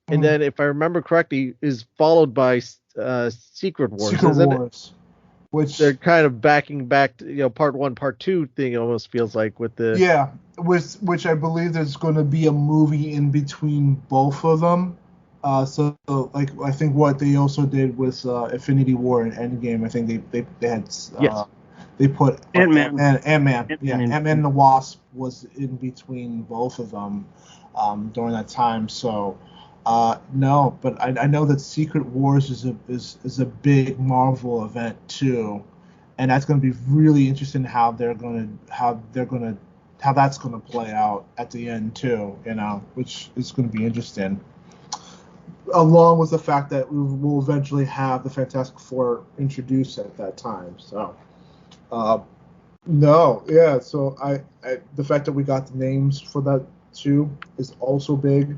S3: and then if I remember correctly, is followed by Secret Wars,
S6: Secret
S3: isn't
S6: Wars,
S3: it?
S6: Which
S3: They're kind of backing back to, part 1, part 2 thing. It almost feels like with the
S6: which I believe there's going to be a movie in between both of them. So like I think what they also did with Infinity War and Endgame, I think they had
S3: yes.
S6: They put
S5: Ant-Man.
S6: Ant-Man, yeah,
S5: Ant-Man.
S6: Ant-Man and the Wasp was in between both of them during that time. So no, but I know that Secret Wars is a big Marvel event too, and that's going to be really interesting how that's going to play out at the end too. Which is going to be interesting. Along with the fact that we will eventually have the Fantastic Four introduced at that time. So, no, yeah. So the fact that we got the names for that too is also big.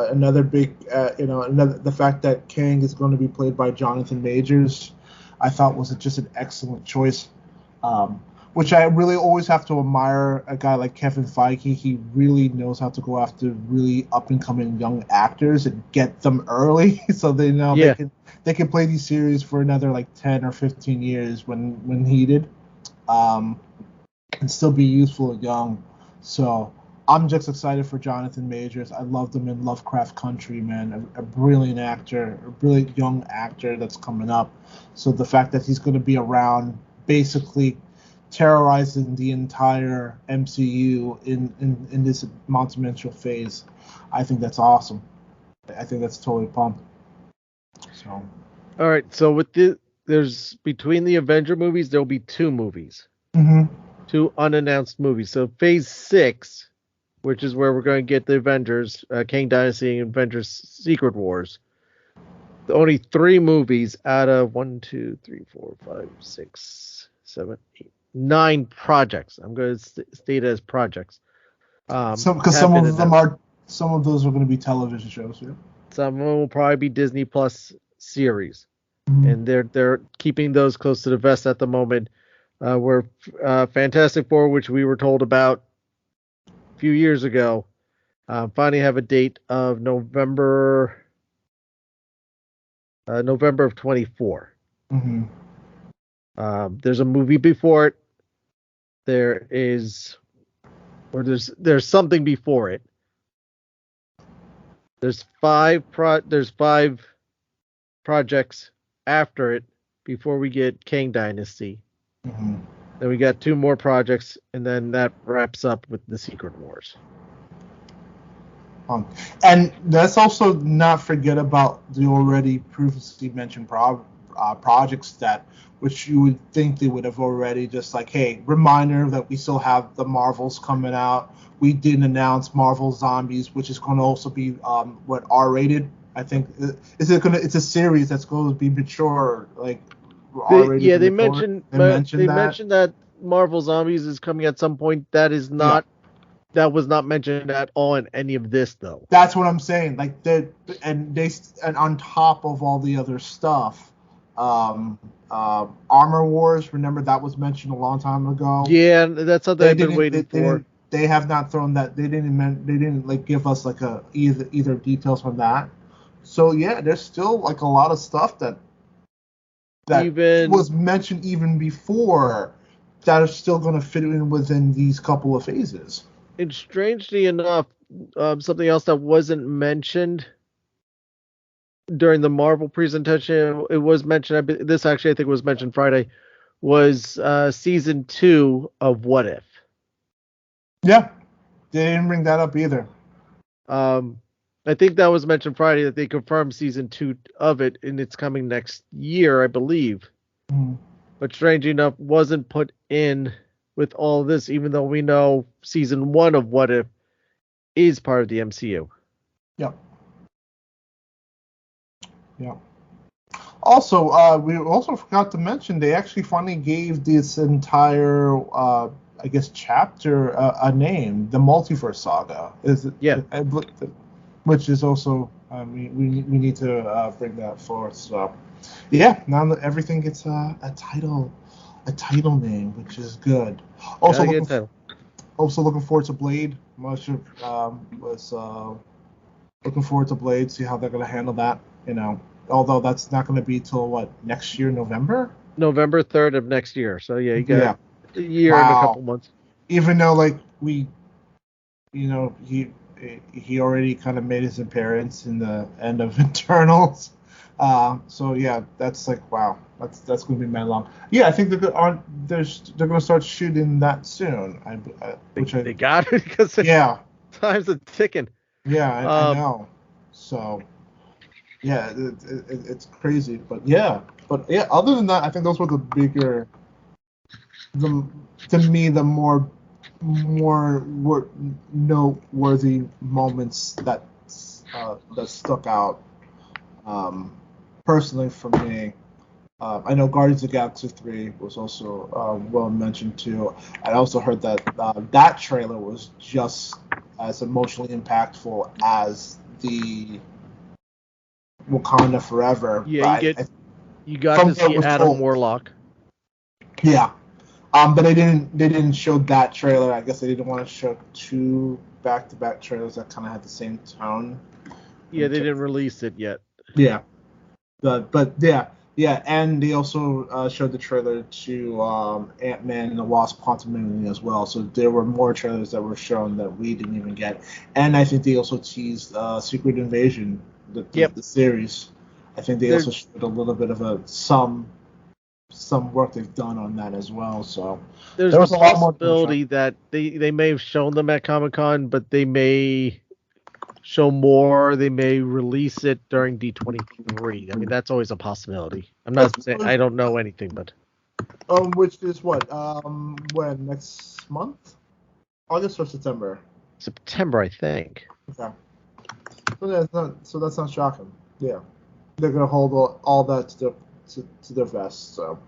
S6: Another big, the fact that Kang is going to be played by Jonathan Majors, I thought was just an excellent choice. Which I really always have to admire a guy like Kevin Feige. He really knows how to go after really up and coming young actors and get them early, so they know they can play these series for another like 10 or 15 years when needed, and still be useful and young. So I'm just excited for Jonathan Majors. I loved him in Lovecraft Country, man. A brilliant actor, a brilliant young actor that's coming up. So the fact that he's going to be around, basically terrorizing the entire MCU in this monumental phase, I think that's awesome. I think that's totally pumped. So.
S3: All right, so there's between the Avenger movies, there'll be 2 movies.
S6: Mm-hmm.
S3: 2 unannounced movies. So phase 6, which is where we're going to get the Avengers, Kang Dynasty and Avengers Secret Wars. only 3 movies out of 1, 2, 3, 4, 5, 6, 7, 8, 9 projects. I'm going to state it as projects.
S6: Because some of those are going to be television shows. Yeah.
S3: Some of them will probably be Disney Plus series,
S6: Mhm.
S3: and they're keeping those close to the vest at the moment. Where Fantastic Four, which we were told about a few years ago, finally have a date of November of 24.
S6: Mm-hmm.
S3: There's a movie before it. There's something before it. There's 5 projects after it before we get Kang Dynasty.
S6: Mm-hmm.
S3: Then we got 2 more projects, and then that wraps up with the Secret Wars.
S6: And let's also not forget about the already previously mentioned projects which you would think they would have already just like, hey, reminder that we still have the Marvels coming out. We did announce Marvel Zombies, which is going to also be R-rated. I think it's a series that's going to be mature, like R-rated.
S3: They mentioned that Marvel Zombies is coming at some point. That is not. Yeah. That was not mentioned at all in any of this, though.
S6: That's what I'm saying. Like and on top of all the other stuff, Armor Wars. Remember that was mentioned a long time ago.
S3: Yeah, that's something I've been waiting for.
S6: They have not thrown that. They didn't like give us like either details from that. So yeah, there's still like a lot of stuff that was mentioned even before that are still going to fit in within these couple of phases.
S3: And strangely enough, something else that wasn't mentioned during the Marvel presentation, it was mentioned, this actually I think was mentioned Friday, was season 2 of What If.
S6: Yeah, they didn't bring that up either.
S3: I think that was mentioned Friday that they confirmed season 2 of it, and it's coming next year, I believe.
S6: Mm.
S3: But strangely enough, wasn't put in with all of this, even though we know season 1 of What If is part of the MCU.
S6: Yep. Yeah. Also, we also forgot to mention they actually finally gave this entire, I guess, chapter a name, the Multiverse Saga. Which is also we need to bring that forth. So, yeah, now that everything gets a title name, which is good. Also looking forward to Blade. Was looking forward to Blade. See how they're gonna handle that. Although that's not gonna be till next year, November
S3: 3rd of next year. So yeah, you got a year and a couple months.
S6: Even though he already kind of made his appearance in the end of Eternals. So yeah, that's like wow, that's going to be mad long. Yeah, I think they're going to start shooting that soon. They
S3: got it because time's a ticking.
S6: Yeah, I know. So yeah, it's crazy, but yeah. Other than that, I think those were the bigger, to me, the more noteworthy moments that stuck out. Personally, for me, I know Guardians of the Galaxy 3 was also well mentioned too. I also heard that that trailer was just as emotionally impactful as the Wakanda Forever.
S3: Yeah, you got to see Adam Warlock.
S6: Yeah, but they didn't show that trailer. I guess they didn't want to show 2 back-to-back trailers that kind of had the same tone.
S3: Yeah, they didn't release it yet.
S6: Yeah. But yeah, and they also showed the trailer to Ant-Man and the Wasp: Quantumania as well. So there were more trailers that were shown that we didn't even get. And I think they also teased Secret Invasion, the series. I think they also showed a little bit of some work they've done on that as well. So
S3: there was a possibility that they may have shown them at Comic-Con, but they may show more. They may release it during D23. I mean, that's always a possibility. I'm not saying I don't know anything, but
S6: which is what? When next month? August or September?
S3: September, I think.
S6: Okay. So that's not shocking. Yeah. they're gonna hold all that to their vest. So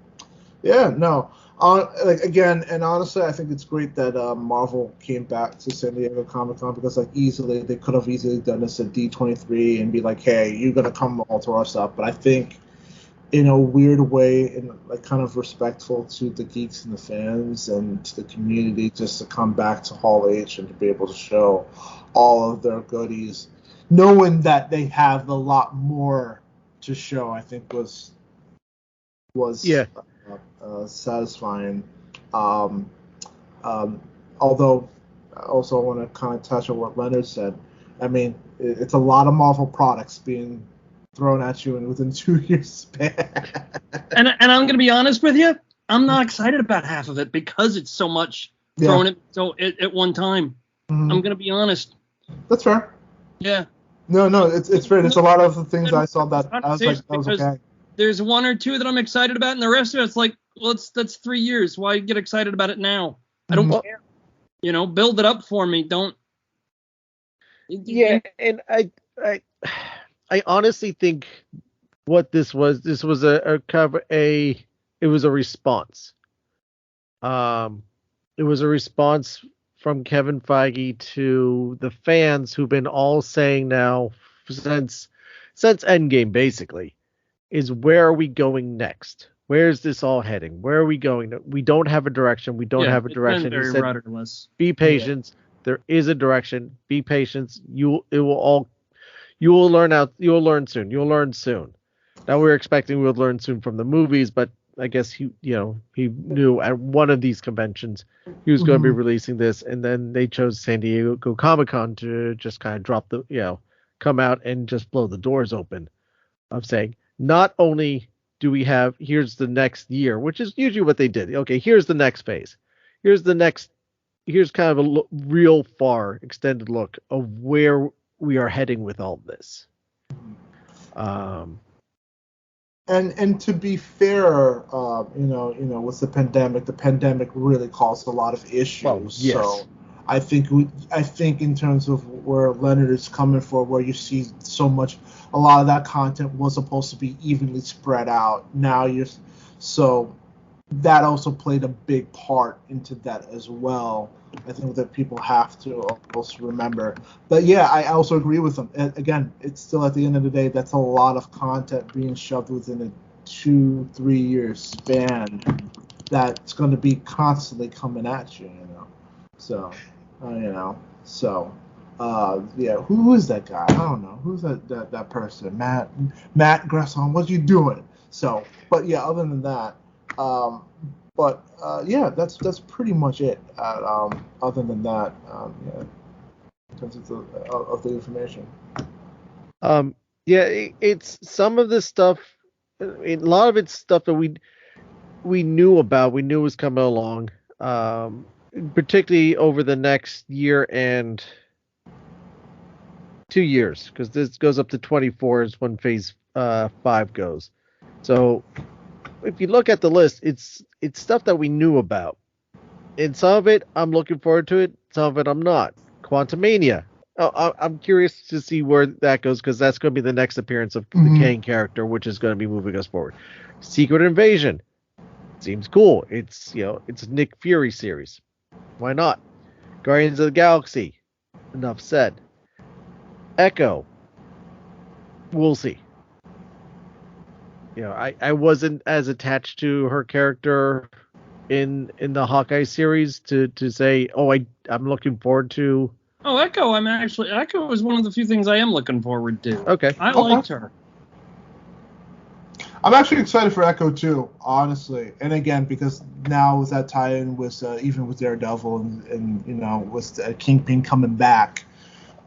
S6: yeah, no. Like again, and honestly, I think it's great that Marvel came back to San Diego Comic-Con because like they could have easily done this at D23 and be like, hey, you're gonna come all to our stuff. But I think in a weird way, and like kind of respectful to the geeks and the fans and to the community, just to come back to Hall H and to be able to show all of their goodies, knowing that they have a lot more to show, I think was
S3: Yeah.
S6: satisfying. Although, I also want to kind of touch on what Leonard said. I mean, it's a lot of Marvel products being thrown at you within 2 years span.
S5: And I'm gonna be honest with you, I'm not excited about half of it because it's so much thrown at one time.
S6: Mhm.
S5: I'm gonna be honest.
S6: That's fair.
S5: Yeah.
S6: No, it's fair. There's a lot of the things I saw that I was like, that was
S5: Because
S6: okay.
S5: there's one or two that I'm excited about, and the rest of it's like, well, that's 3 years. Why get excited about it now? I don't
S3: Well-
S5: care. Build it up for me. Don't.
S3: Yeah, and I honestly think what this was a kind of it was a response. It was a response from Kevin Feige to the fans who've been all saying now since Endgame basically is, where are we going next? Where is this all heading? Where are we going? We don't have a direction. We don't have a direction.
S5: It's been
S3: He
S5: very
S3: said,
S5: rudderless.
S3: be patient. There is a direction. Be patient. You will learn soon. You'll learn soon. Now we were expecting we would learn soon from the movies, but I guess he knew at one of these conventions he was going to be releasing this, and then they chose San Diego Comic-Con to just kind of drop come out and just blow the doors open of saying, not only do we have, here's the next year, which is usually what they did. Okay, here's the next phase. Here's kind of a real far extended look of where we are heading with all this.
S6: And to be fair, with the pandemic really caused a lot of issues.
S3: Well, yes.
S6: So I think in terms of where Leonard is coming for, where you see so much, a lot of that content was supposed to be evenly spread out. Now so that also played a big part into that as well. I think that people have to also remember. But yeah, I also agree with them. And again, it's still at the end of the day, that's a lot of content being shoved within a 2-3 year span that's going to be constantly coming at you, So, yeah, who is that guy? I don't know. Who's that person? Matt Gresson, what you doing? So, but yeah, other than that, yeah, that's pretty much it. Other than that, yeah, in terms of the information.
S3: Yeah, it's some of this stuff. A lot of it's stuff that we knew about. We knew was coming along. Particularly over the next year and 2 years, because this goes up to 24 is when Phase 5 goes. So if you look at the list, it's stuff that we knew about. And some of it, I'm looking forward to it. Some of it, I'm not. Quantumania. I'm curious to see where that goes, because that's going to be the next appearance of the Kang character, which is going to be moving us forward. Secret Invasion. Seems cool. It's a Nick Fury series. Why not? Guardians of the Galaxy. Enough said. Echo. We'll see. I wasn't as attached to her character in the Hawkeye series to say, I'm looking forward to.
S5: Oh, Echo! Echo is one of the few things I am looking forward to.
S3: Okay.
S5: I liked her.
S6: I'm actually excited for Echo too, honestly. And again, because now with that tie-in with even with Daredevil and with Kingpin coming back,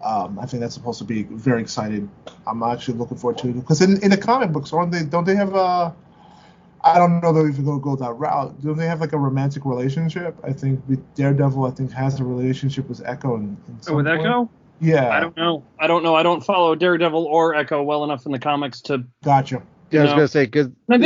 S6: I think that's supposed to be very exciting. I'm actually looking forward to it, because in the comic books, don't they have I don't know that we can go that route. Don't they have like a romantic relationship? I think with Daredevil, has a relationship with Echo.
S5: With Echo?
S6: Yeah.
S5: I don't know. I don't follow Daredevil or Echo well enough in the comics to.
S6: Gotcha.
S3: Yeah, I was gonna say, because
S5: I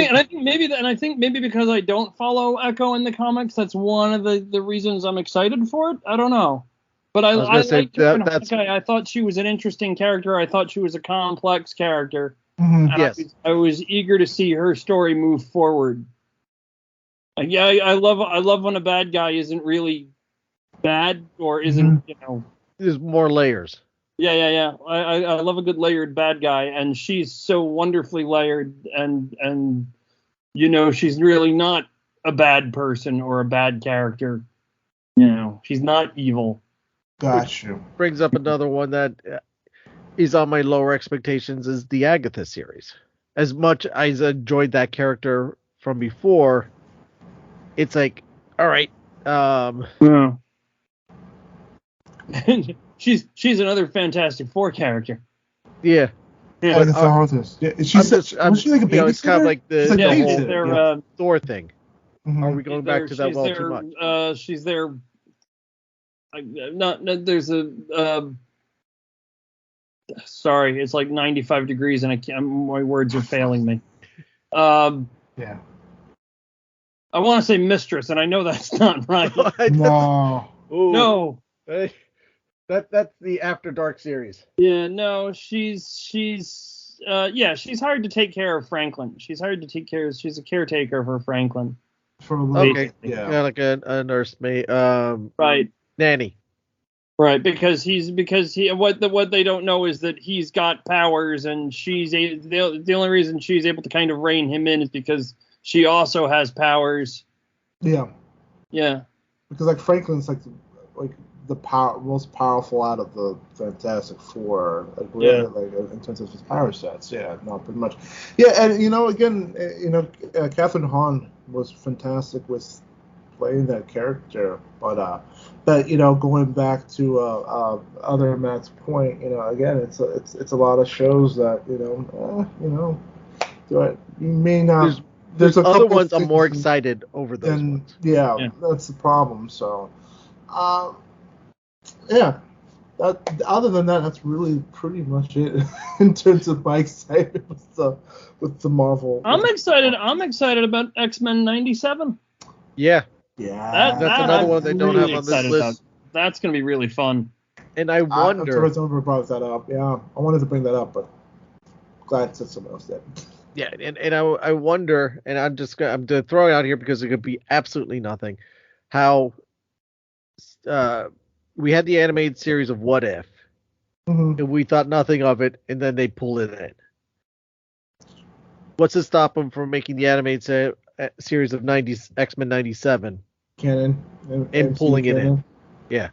S5: think maybe because I don't follow Echo in the comics, that's one of the reasons I'm excited for it. I don't know, but I liked her in Hawkeye. I thought she was an interesting character. I thought she was a complex character.
S6: Mhm.
S5: And
S3: Yes.
S5: I was eager to see her story move forward. Like, yeah, I love when a bad guy isn't really bad or isn't,
S3: There's more layers.
S5: yeah. I love a good layered bad guy, and she's so wonderfully layered, and she's really not a bad person or a bad character. She's not evil.
S6: Got you.
S3: Brings up another one that is on my lower expectations is the Agatha series. As much as I enjoyed that character from before, it's like, all right,
S5: Yeah. she's another Fantastic Four character.
S3: yeah.
S5: Yeah.
S6: Agatha Harkness. Yeah, was she like a babysitter?
S3: It's kind of like
S6: She's
S3: the
S6: like a
S3: whole
S6: babysitter, yeah.
S3: Thor thing.
S6: Mhm.
S3: Are we going back to that well too much?
S5: She's there. Not there's a. Sorry, it's like 95 degrees, and my words are failing me.
S6: Yeah.
S5: I want to say mistress, and I know that's not right.
S6: No.
S3: Ooh.
S5: No.
S3: Hey, that's the After Dark series.
S5: Yeah, no, she's hired to take care of Franklin. She's hired to take care. She's a caretaker for Franklin.
S6: For a little
S3: Okay,
S6: yeah.
S3: like a nursemaid,
S5: Right.
S3: nanny.
S5: Right, because what they don't know is that he's got powers, and the only reason she's able to kind of rein him in is because she also has powers.
S6: Yeah.
S5: Yeah.
S6: Because like Franklin's like the most powerful out of the Fantastic Four, like really, like in terms of his power sets. Yeah, no, pretty much. Yeah, and again, Catherine Hahn was fantastic with playing that character, but going back to other Matt's point, again, it's a lot of shows that you may not.
S3: There's
S6: a
S3: other
S6: couple
S3: ones I'm
S6: things
S3: more excited over those ones.
S6: Yeah, that's the problem. So, yeah. Other than that, that's really pretty much it in terms of my excitement with the Marvel.
S5: I'm excited about X-Men 97.
S3: Yeah.
S6: Yeah.
S3: That's another one they don't have on this list.
S5: About. That's going to be really fun.
S3: And I wonder.
S6: I'm sorry someone brought that up. Yeah, I wanted to bring that up, but glad that someone else did.
S3: Yeah, and I wonder, and I'm going to throw it out here because it could be absolutely nothing. How we had the animated series of What If, and we thought nothing of it, and then they pull it in. What's to stop them from making the animated series of X-Men 97
S6: canon
S3: and pulling it in? Yeah,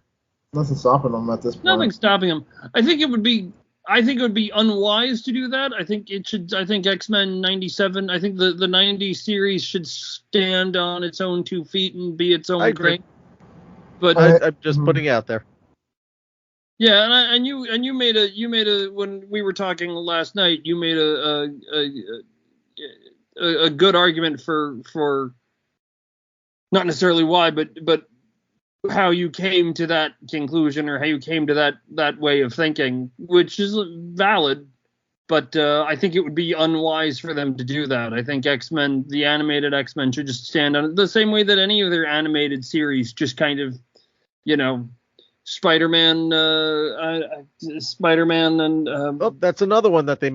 S6: nothing stopping them at this point.
S5: Nothing stopping them. I think it would be unwise to do that. I think X-Men 97. I think the 90 series should stand on its own 2 feet and be its own thing. But
S3: I'm just putting it out there.
S5: Yeah, and you made a when we were talking last night, you made a good argument for not necessarily why, but how you came to that conclusion or how you came to that way of thinking, which is valid. But I think it would be unwise for them to do that. I think X-Men, the animated X-Men, should just stand on it the same way that any of their animated series just kind of, Spider-Man and
S3: that's another one that they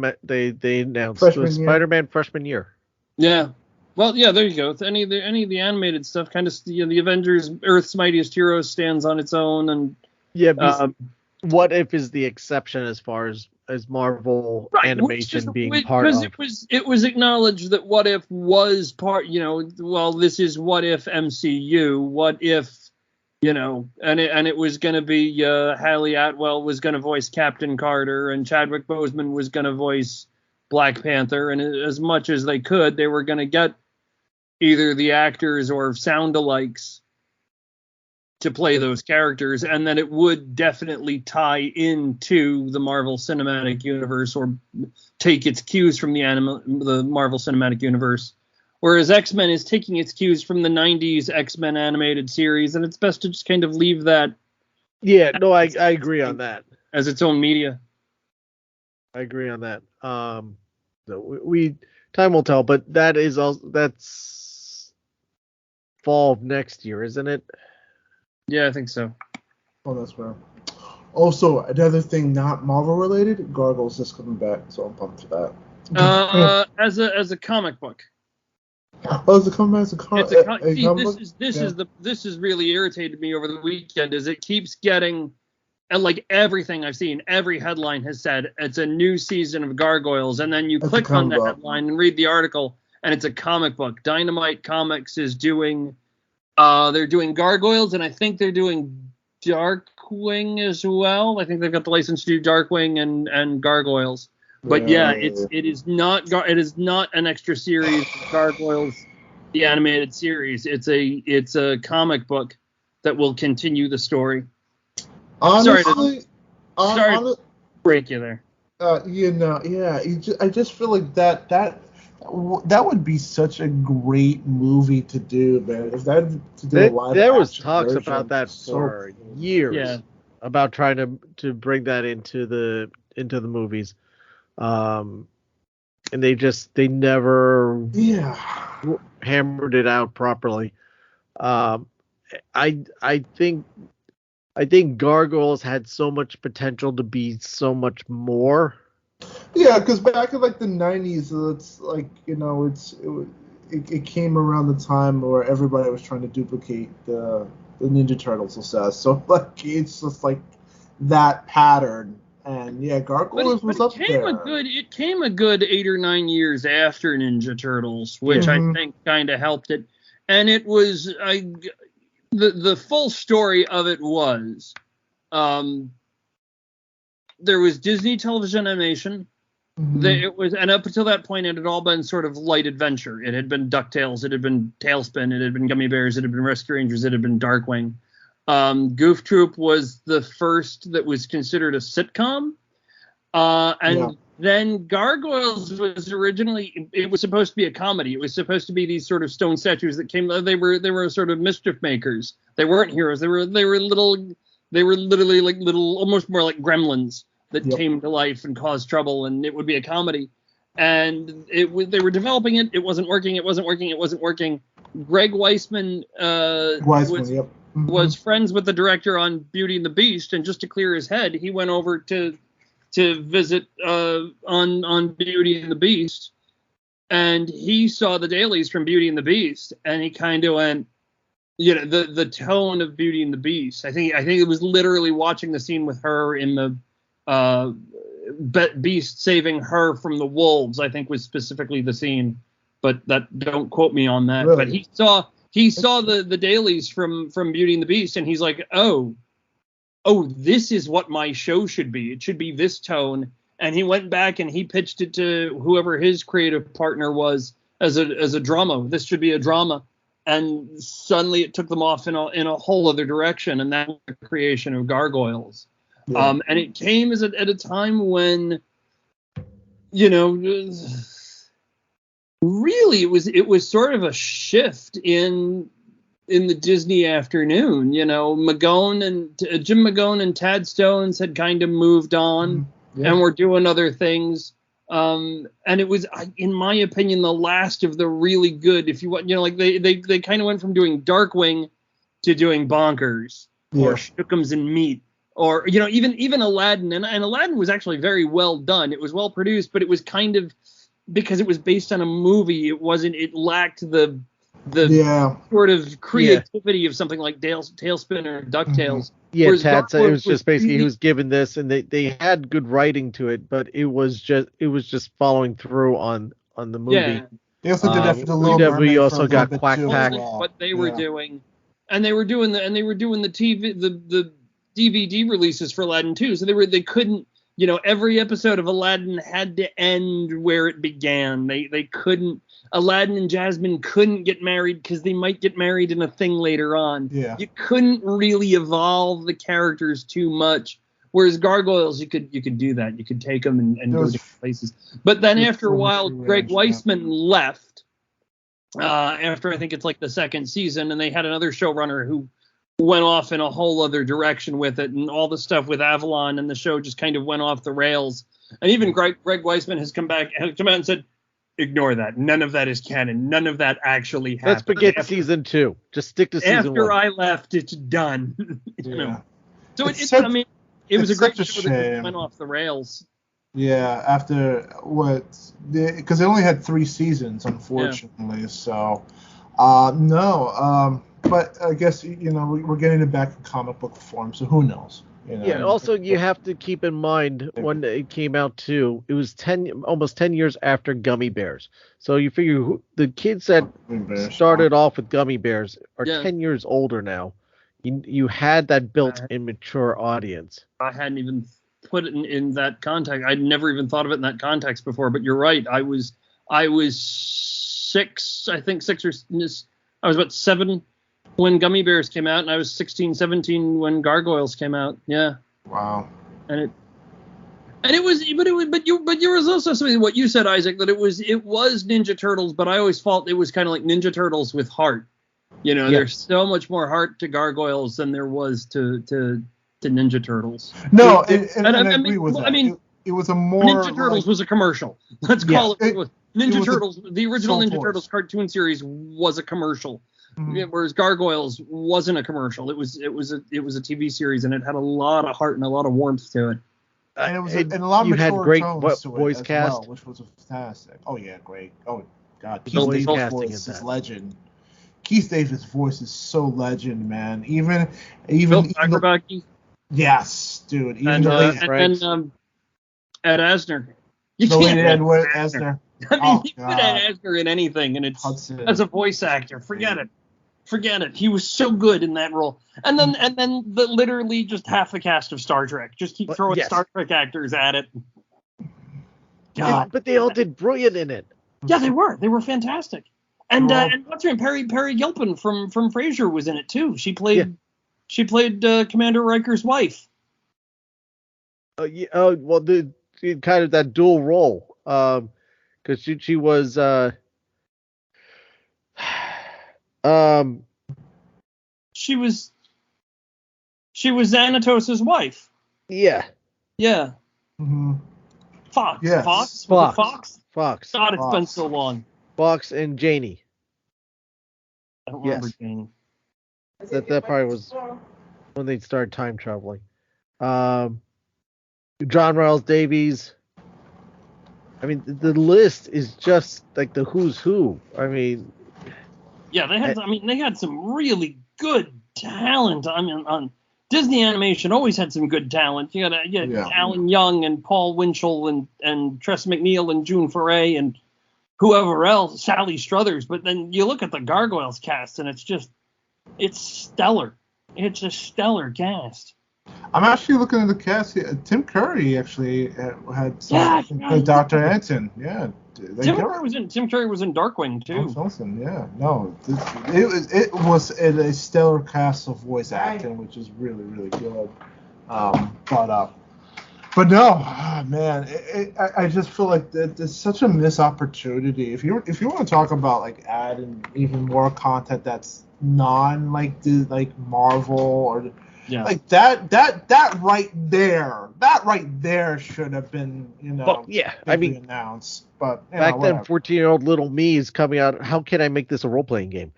S3: announced. Spider-Man freshman year.
S5: Yeah. Well, yeah, there you go. Any of the animated stuff, kind of the Avengers, Earth's Mightiest Heroes stands on its own, and
S3: What If is the exception as far as Marvel animation being part of.
S5: Because it was acknowledged that What If was part. This is What If MCU. What if. And it was going to be Haley Atwell was going to voice Captain Carter, and Chadwick Boseman was going to voice Black Panther, and as much as they could, they were going to get either the actors or sound-alikes to play those characters, and then it would definitely tie into the Marvel Cinematic Universe or take its cues from the Marvel Cinematic Universe. Whereas X-Men is taking its cues from the 90s X-Men animated series, and it's best to just kind of leave that.
S3: Yeah, no, I agree on that.
S5: As its own media.
S3: I agree on that. We time will tell, but that's fall of next year, isn't it?
S5: Yeah, I think so.
S6: Oh, that's fair. Also, another thing not Marvel related, Gargoyles is coming back, so I'm pumped for that.
S5: As a comic book.
S6: Oh, is it coming as a comic?
S5: It's a comic
S6: book?
S5: This is really irritated me over the weekend. Is it keeps getting, and like everything I've seen, every headline has said it's a new season of Gargoyles, and then you click on the headline and read the article, and it's a comic book. Dynamite Comics is doing, they're doing Gargoyles, and I think they're doing Darkwing as well. I think they've got the license to do Darkwing and Gargoyles. But yeah, it is not an extra series of Gargoyles, the animated series. It's a comic book that will continue the story.
S6: Honestly,
S5: sorry to break you there.
S6: I just feel like that would be such a great movie to do, man. If that to do a live
S3: there was
S6: action
S3: talks
S6: version,
S3: about that for years, about trying to bring that into the movies, and they never hammered it out properly. I think Gargoyles had so much potential to be so much more.
S6: Yeah, because back in like the 90s, it's like, it came around the time where everybody was trying to duplicate the Ninja Turtle success. So like it's just like that pattern. And yeah, Gargoyles was up there.
S5: It came a good 8 or 9 years after Ninja Turtles, which I think kind of helped it. And it was the full story of it was there was Disney television animation. And up until that point, it had all been sort of light adventure. It had been DuckTales, it had been Tailspin, it had been Gummy Bears, it had been Rescue Rangers, it had been Darkwing. Goof Troop was the first that was considered a sitcom. Then Gargoyles was originally, it was supposed to be a comedy. It was supposed to be these sort of stone statues that came, they were sort of mischief makers. They weren't heroes. They were literally like little, almost more like gremlins that came to life and caused trouble, and it would be a comedy. And they were developing it. It wasn't working. Greg Weisman was friends with the director on Beauty and the Beast, and just to clear his head, he went over to visit on Beauty and the Beast, and he saw the dailies from Beauty and the Beast, and he kind of went, the tone of Beauty and the Beast. I think it was literally watching the scene with her in the Beast saving her from the wolves, I think was specifically the scene, but don't quote me on that. Really? But he saw the dailies from Beauty and the Beast, and he's like, oh, this is what my show should be. It should be this tone. And he went back and he pitched it to whoever his creative partner was as a drama. This should be a drama. And suddenly it took them off in a whole other direction, and that was the creation of Gargoyles. Yeah. And it came at a time when, really it was sort of a shift in the Disney afternoon. Jim Magone and Tad Stones had kind of moved on and were doing other things. And it was, in my opinion, the last of the really good, if you want, they kind of went from doing Darkwing to doing Bonkers or Shook'ems and Meat. Or, even Aladdin, and Aladdin was actually very well done. It was well produced, but it was kind of, because it was based on a movie, it lacked the sort of creativity of something like Tailspin or DuckTales.
S3: Yeah, Tad said it was just basically he was given this, and they had good writing to it, but it was just following through on the movie.
S6: Yeah. They also did that for the Little Mermaid.
S3: We also got Quack Pack.
S5: What they were doing, and they were doing the TV the DVD releases for Aladdin too. So they couldn't, every episode of Aladdin had to end where it began. They couldn't, Aladdin and Jasmine couldn't get married because they might get married in a thing later on. Yeah. You couldn't really evolve the characters too much. Whereas Gargoyles, you could do that. You could take them and go different places. But then after a while, Greg Weisman left. After I think it's like the second season, and they had another showrunner who went off in a whole other direction with it, and all the stuff with Avalon and the show just kind of went off the rails. And even Greg Weisman has come out and said, ignore that. None of that is canon. None of that actually happened.
S3: Let's forget season 2. Just stick to season 1.
S5: After I left, it's done. So it was a great show that went off the rails.
S6: Yeah, after what? Because they only had 3 seasons, unfortunately. So, no. But I guess we're getting it back in comic book form. So who knows?
S3: Yeah. Also, you have to keep in mind when it came out too. It was almost 10 years after Gummy Bears. So you figure the kids that started off with Gummy Bears are
S5: Yeah.
S3: 10 years older now. You had that built-in mature audience.
S5: I hadn't even put it in that context. I'd never even thought of it in that context before. But you're right. I was 6, I think 6 or I was about 7 when Gummy Bears came out, and I was 16, 17 when Gargoyles came out. Yeah.
S6: Wow.
S5: And it was, but you was also something what you said, Isaac, that it was Ninja Turtles, but I always felt it was kind of like Ninja Turtles with heart. There's so much more heart to Gargoyles than there was to Ninja Turtles.
S6: No, and I agree with that.
S5: I mean,
S6: it was a more
S5: Ninja Turtles was a commercial. Let's call it. Ninja
S6: was
S5: Turtles, the original Ninja
S6: Force.
S5: Turtles cartoon series was a commercial,
S6: Mhm.
S5: whereas Gargoyles wasn't a commercial. It was a TV series, and it had a lot of heart and a lot of warmth to it.
S6: And it was and a lot of
S3: you had
S6: mature
S3: great
S6: tones to
S3: voice
S6: it as
S3: cast.
S6: well, which was fantastic. Oh yeah, great. Oh God,
S3: The
S6: Keith
S3: voice
S6: Davis'
S3: casting
S6: voice
S3: in
S6: is
S3: that.
S6: legend. Keith Davis' voice is so legend, man. Even
S5: Bill Acrobacki
S6: yes, dude. Even
S5: and
S6: the late
S5: then Ed Asner. You
S6: the
S5: can't
S6: late
S5: put
S6: Edward
S5: Asner.
S6: Asner.
S5: I mean,
S6: Oh,
S5: you put
S6: God.
S5: Ed Asner in anything, and it's
S6: Hudson.
S5: as a voice actor. Forget it. He was so good in that role. And then literally just half the cast of Star Trek. Just keep throwing
S3: Yes.
S5: Star Trek actors at it.
S3: But they all did brilliant in it.
S5: Yeah, they were fantastic. And what's her name? Perry Gilpin from Frasier was in it too. She played Commander Riker's wife.
S3: Well, kind of that dual role. Because she was
S5: She was Xanatos's wife.
S3: yeah.
S5: Yeah.
S6: Mm-hmm.
S5: Fox.
S6: Yes.
S5: Fox. Was it Fox?
S3: Fox.
S5: God, it's been
S6: Fox.
S5: so long.
S3: Fox and Janie.
S5: I don't
S3: Yes.
S5: remember Jane.
S3: That probably was when they started time traveling. John Riles Davies. I mean, the list is just like the who's who. I mean,
S5: Yeah, they had some really good talent. I mean, on Disney Animation always had some good talent. You had Alan Young and Paul Winchell and Tress McNeil and June Foray and whoever else, Sally Struthers. But then you look at the Gargoyles cast, and it's stellar. It's a stellar cast.
S6: I'm actually looking at the cast here. Tim Curry actually had some Dr. Anton. Yeah.
S5: Tim Curry was in Darkwing too.
S6: Awesome. Yeah. No, it was a stellar cast of voice acting, which is really, really good. But no, man, I just feel like there's such a missed opportunity. If you want to talk about like adding even more content that's non like Marvel or like that right there should have been announced. But
S3: back then 14-year-old little me is coming out. How can I make this a role-playing game?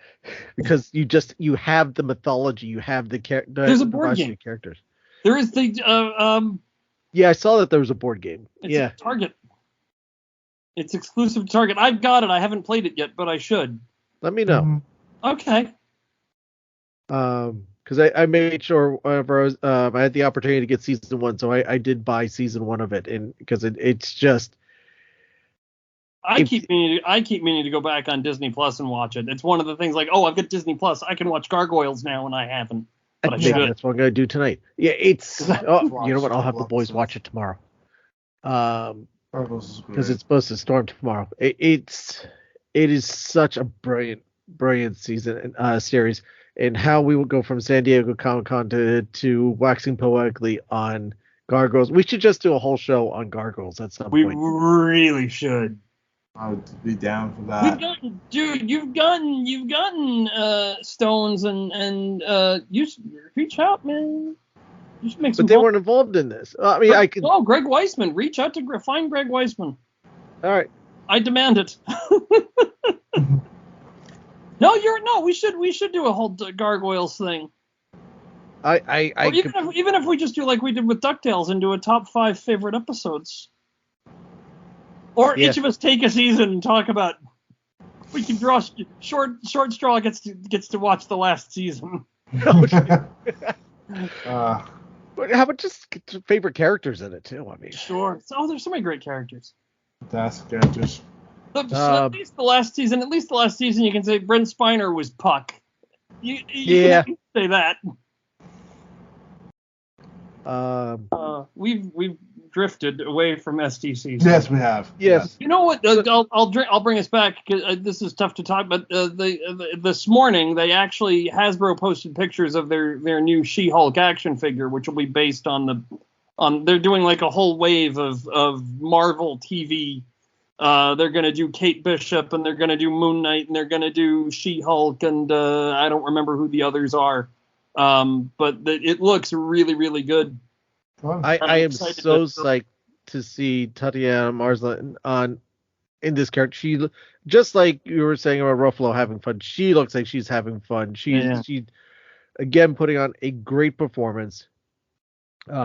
S3: Because you have the mythology, you have the
S5: There's a board game
S3: characters.
S5: There is the
S3: Yeah, I saw that there was a board game.
S5: It's Target. It's exclusive to Target. I've got it. I haven't played it yet, but I should.
S3: Let me know.
S5: Okay.
S3: Because I made sure whenever I had the opportunity to get season 1, so I did buy season 1 of it, and because it's just.
S5: I keep meaning to go back on Disney Plus and watch it. It's one of the things like, I've got Disney Plus. I can watch Gargoyles now, and I haven't. But I should.
S3: That's what I'm gonna do tonight. Yeah, it's. You know what? I'll have the boys watch it tomorrow. Because it's supposed to storm tomorrow. It is such a brilliant season series, and how we will go from San Diego Comic-Con to waxing poetically on Gargoyles. We should just do a whole show on Gargoyles at some point.
S5: We really should.
S6: I would be down for that.
S5: You've gotten Stones and you should reach out, man. You should make some.
S3: But they weren't involved in this. I mean, I could.
S5: Oh, Greg Weisman. Reach out to find Greg Weisman.
S3: All right.
S5: I demand it. No, we should do a whole Gargoyles thing.
S3: Even
S5: if we just do like we did with DuckTales and do a top 5 favorite episodes. Or
S3: Yeah.
S5: each of us take a season and talk about. We can draw short straw gets to watch the last season.
S3: But how about just favorite characters in it too? I mean,
S5: Sure. Oh, there's so many great characters.
S6: That's characters.
S5: At least the last season, you can say Brent Spiner was Puck. You
S3: Yeah.
S5: can say that. We've drifted away from SDCC.
S6: Yes, we have.
S3: Yes.
S5: You know what? I'll bring us back because this is tough to talk. But this morning they actually Hasbro posted pictures of their new She-Hulk action figure, which will be based on they're doing like a whole wave of Marvel TV. They're gonna do Kate Bishop and they're gonna do Moon Knight and they're gonna do She-Hulk and I don't remember who the others are. But it looks really, really good.
S3: I am so psyched to see Tatiana Maslany in this character. She, just like you were saying about Ruffalo having fun, she looks like she's having fun. She again putting on a great performance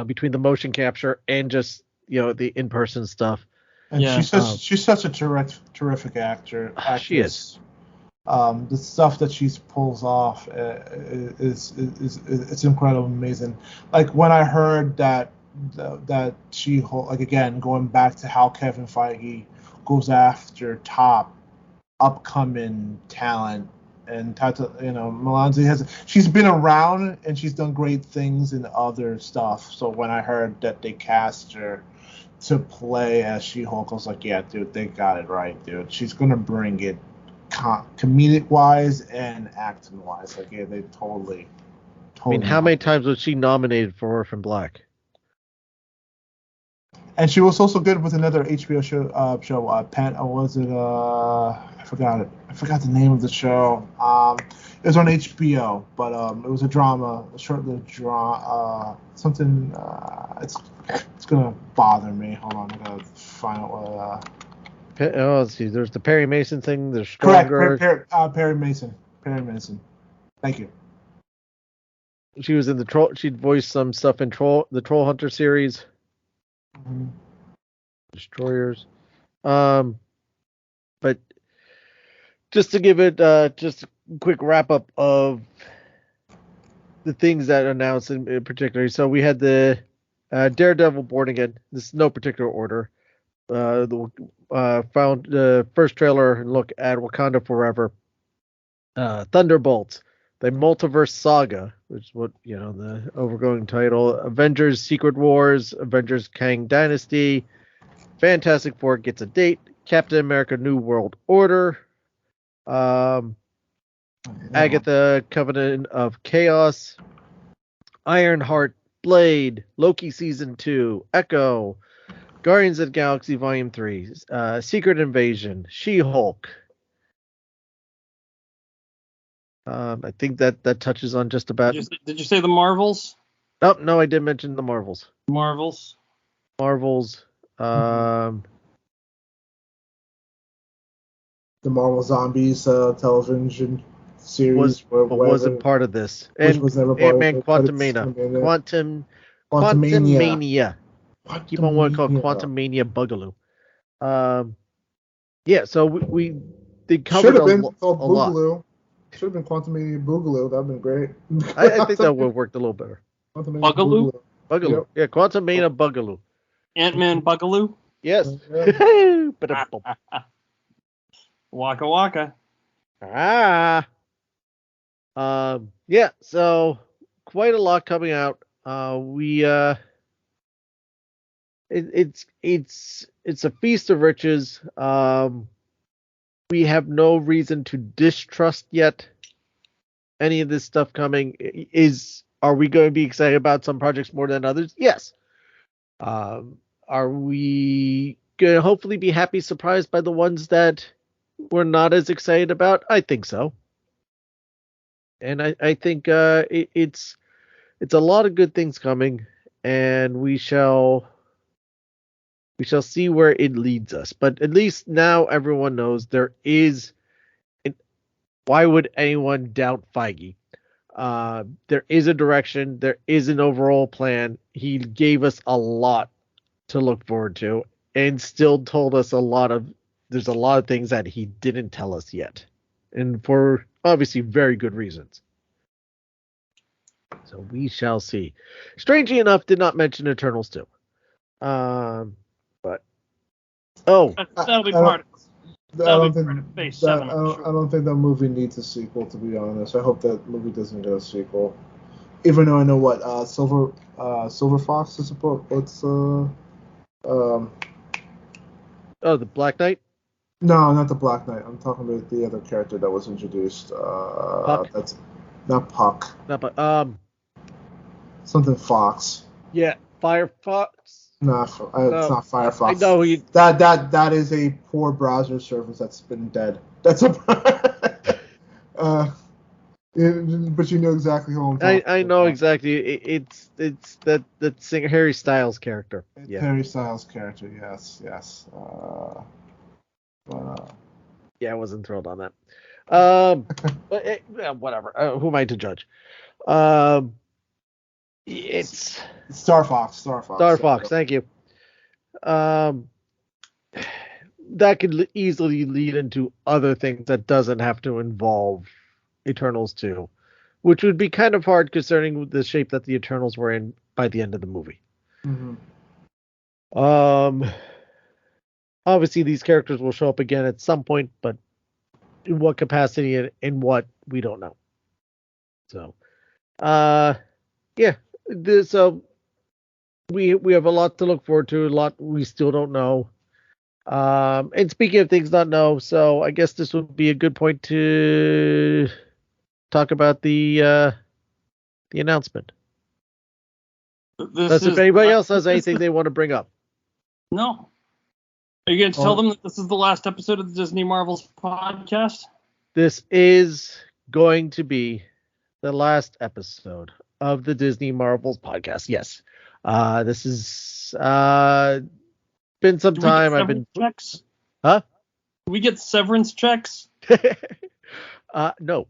S3: between the motion capture and just the in-person stuff.
S6: And she's such a terrific actress.
S3: She is.
S6: The stuff that she pulls off is it's incredible, amazing. Like when I heard that she, like, again, going back to how Kevin Feige goes after top upcoming talent, and Malanzi she's been around and she's done great things in other stuff. So when I heard that they cast her to play as She-Hulk, I was like, yeah, dude, they got it right, dude. She's gonna bring it. Comedic wise and acting wise, like, yeah, they totally.
S3: I mean, how many times was she nominated for Orphan Black?
S6: And she was also good with another HBO show. Was it? I forgot it. I forgot the name of the show. It was on HBO, but it was a drama, a short-lived drama. Something. It's gonna bother me. Hold on, I gotta find out what.
S3: Let's see. There's the Perry Mason thing. There's Stronger.
S6: Correct. Perry Mason. Thank you.
S3: She was in the Troll. She'd voiced some stuff in the Troll Hunter series.
S6: Mm-hmm.
S3: Destroyers. But just to give it just a quick wrap up of the things that announced in particular. So we had the Daredevil Born Again. This is no particular order. Found the first trailer and look at Wakanda Forever. Thunderbolts, the Multiverse Saga, which is what the overgoing title. Avengers Secret Wars, Avengers Kang Dynasty, Fantastic Four gets a date. Captain America New World Order, Agatha Covenant of Chaos, Ironheart, Blade, Loki Season 2, Echo, Guardians of the Galaxy Volume 3, Secret Invasion, She-Hulk. I think that touches on just about...
S5: Did you say the Marvels?
S3: Oh, no, I did mention the Marvels.
S5: Marvels.
S6: The Marvel Zombies television series
S3: wasn't part of this. And
S6: was never part
S3: Ant-Man Quantumania. Keep on what called Quantumania Bugaloo. So we did cover
S6: should have been called
S3: Boogaloo.
S6: Lot. Should have been Quantumania Boogaloo. That'd been great.
S3: I think that would have worked a little better.
S5: Bugaloo?
S3: Bugaloo. Yep. Yeah, Quantumania Bugaloo.
S5: Ant-Man Bugaloo?
S3: Yes.
S5: Waka waka.
S3: So quite a lot coming out. It's a feast of riches. We have no reason to distrust yet any of this stuff coming. Are we going to be excited about some projects more than others? Yes. Are we going to hopefully be happy surprised by the ones that we're not as excited about? I think so. And I think it's a lot of good things coming, and we shall see where it leads us. But at least now everyone knows there is. Why would anyone doubt Feige? There is a direction. There is an overall plan. He gave us a lot to look forward to, and still told us there's a lot of things that he didn't tell us yet, and for obviously very good reasons. So we shall see. Strangely enough, did not mention Eternals 2. But
S5: That'll be part of
S6: I
S5: Phase 7.
S6: don't think that movie needs a sequel, to be honest. I hope that movie doesn't get a sequel. Even though I know what Silver Fox is supposed. What's
S3: the Black Knight?
S6: No, not the Black Knight. I'm talking about the other character that was introduced.
S3: Puck?
S6: That's not Puck.
S3: Not Puck.
S6: Something Fox.
S3: Yeah, Firefox.
S6: No, it's not Firefox.
S3: I know
S6: that is a poor browser service that's been dead. That's a. But you know exactly who I'm talking about.
S3: I know exactly. It's that singer Harry Styles character. Yeah.
S6: Harry Styles character. Yes.
S3: Yeah, I wasn't thrilled on that. But whatever. Who am I to judge? It's
S6: Star Fox.
S3: Star Fox. Thank you. That could easily lead into other things that doesn't have to involve Eternals 2, which would be kind of hard concerning the shape that the Eternals were in by the end of the movie.
S6: Mm-hmm.
S3: Obviously these characters will show up again at some point, but in what capacity and in what, we don't know. So, yeah. So we have a lot to look forward to, a lot we still don't know. And speaking of things not know, so I guess this would be a good point to talk about the announcement. Unless if anybody else has anything they want to bring up.
S5: No. Are you going to tell them that this is the last episode of the Disney Marvels podcast?
S3: This is going to be the last episode of the Disney Marvels podcast. Yes. This is been some time. I've been
S5: checks.
S3: Huh?
S5: Do we get severance checks?
S3: No.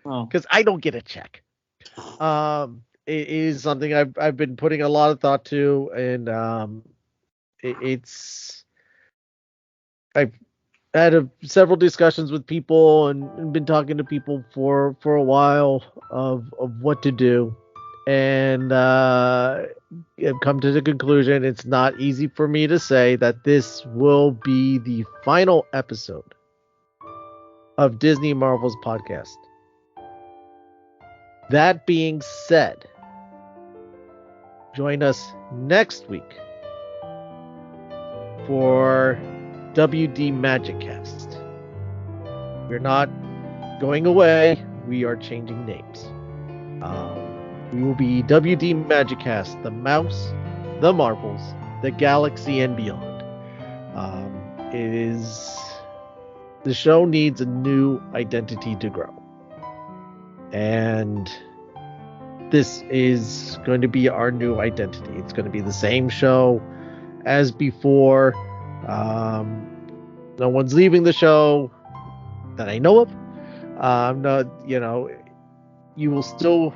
S5: Oh.
S3: Because I don't get a check. It is something I've been putting a lot of thought to, and I've had several discussions with people and been talking to people for a while of what to do, and I've come to the conclusion it's not easy for me to say that this will be the final episode of Disney Marvel's podcast. That being said, join us next week for WD Magiccast. We're not going away. We are changing names. We will be WD Magiccast, the Mouse, the Marvels, the Galaxy, and beyond. The show needs a new identity to grow. And this is going to be our new identity. It's going to be the same show as before. No one's leaving the show that I know of. You will still,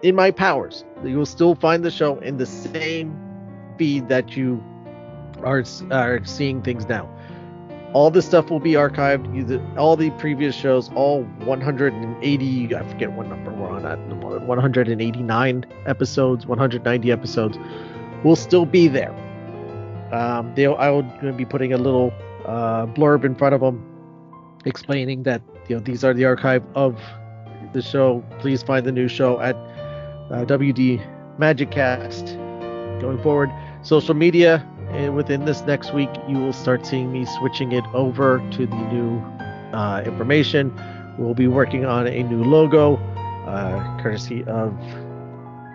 S3: in my powers, you will still find the show in the same feed that you are seeing things now. All this stuff will be archived. All the previous shows, all 180, I forget what number we're on at the moment, 189 episodes, 190 episodes, will still be there. I will be putting a little blurb in front of them explaining that these are the archive of the show. Please find the new show at WD Magiccast. Going forward, social media, within this next week, you will start seeing me switching it over to the new information. We'll be working on a new logo, courtesy of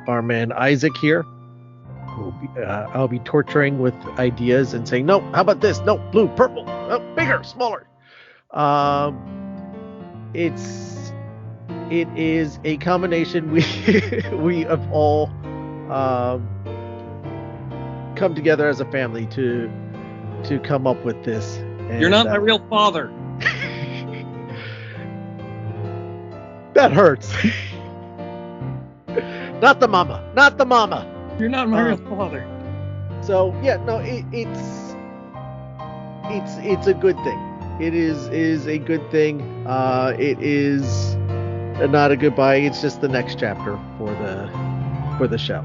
S3: our man Isaac here. I'll be torturing with ideas and saying, no, how about this? No, blue, purple, bigger, smaller. It is a combination we have all come together as a family to come up with this. And,
S5: you're not my real father.
S3: That hurts. Not the mama. Not the mama.
S5: You're not my real father.
S3: So yeah, no, it's a good thing. It is a good thing. It is not a goodbye. It's just the next chapter for the show.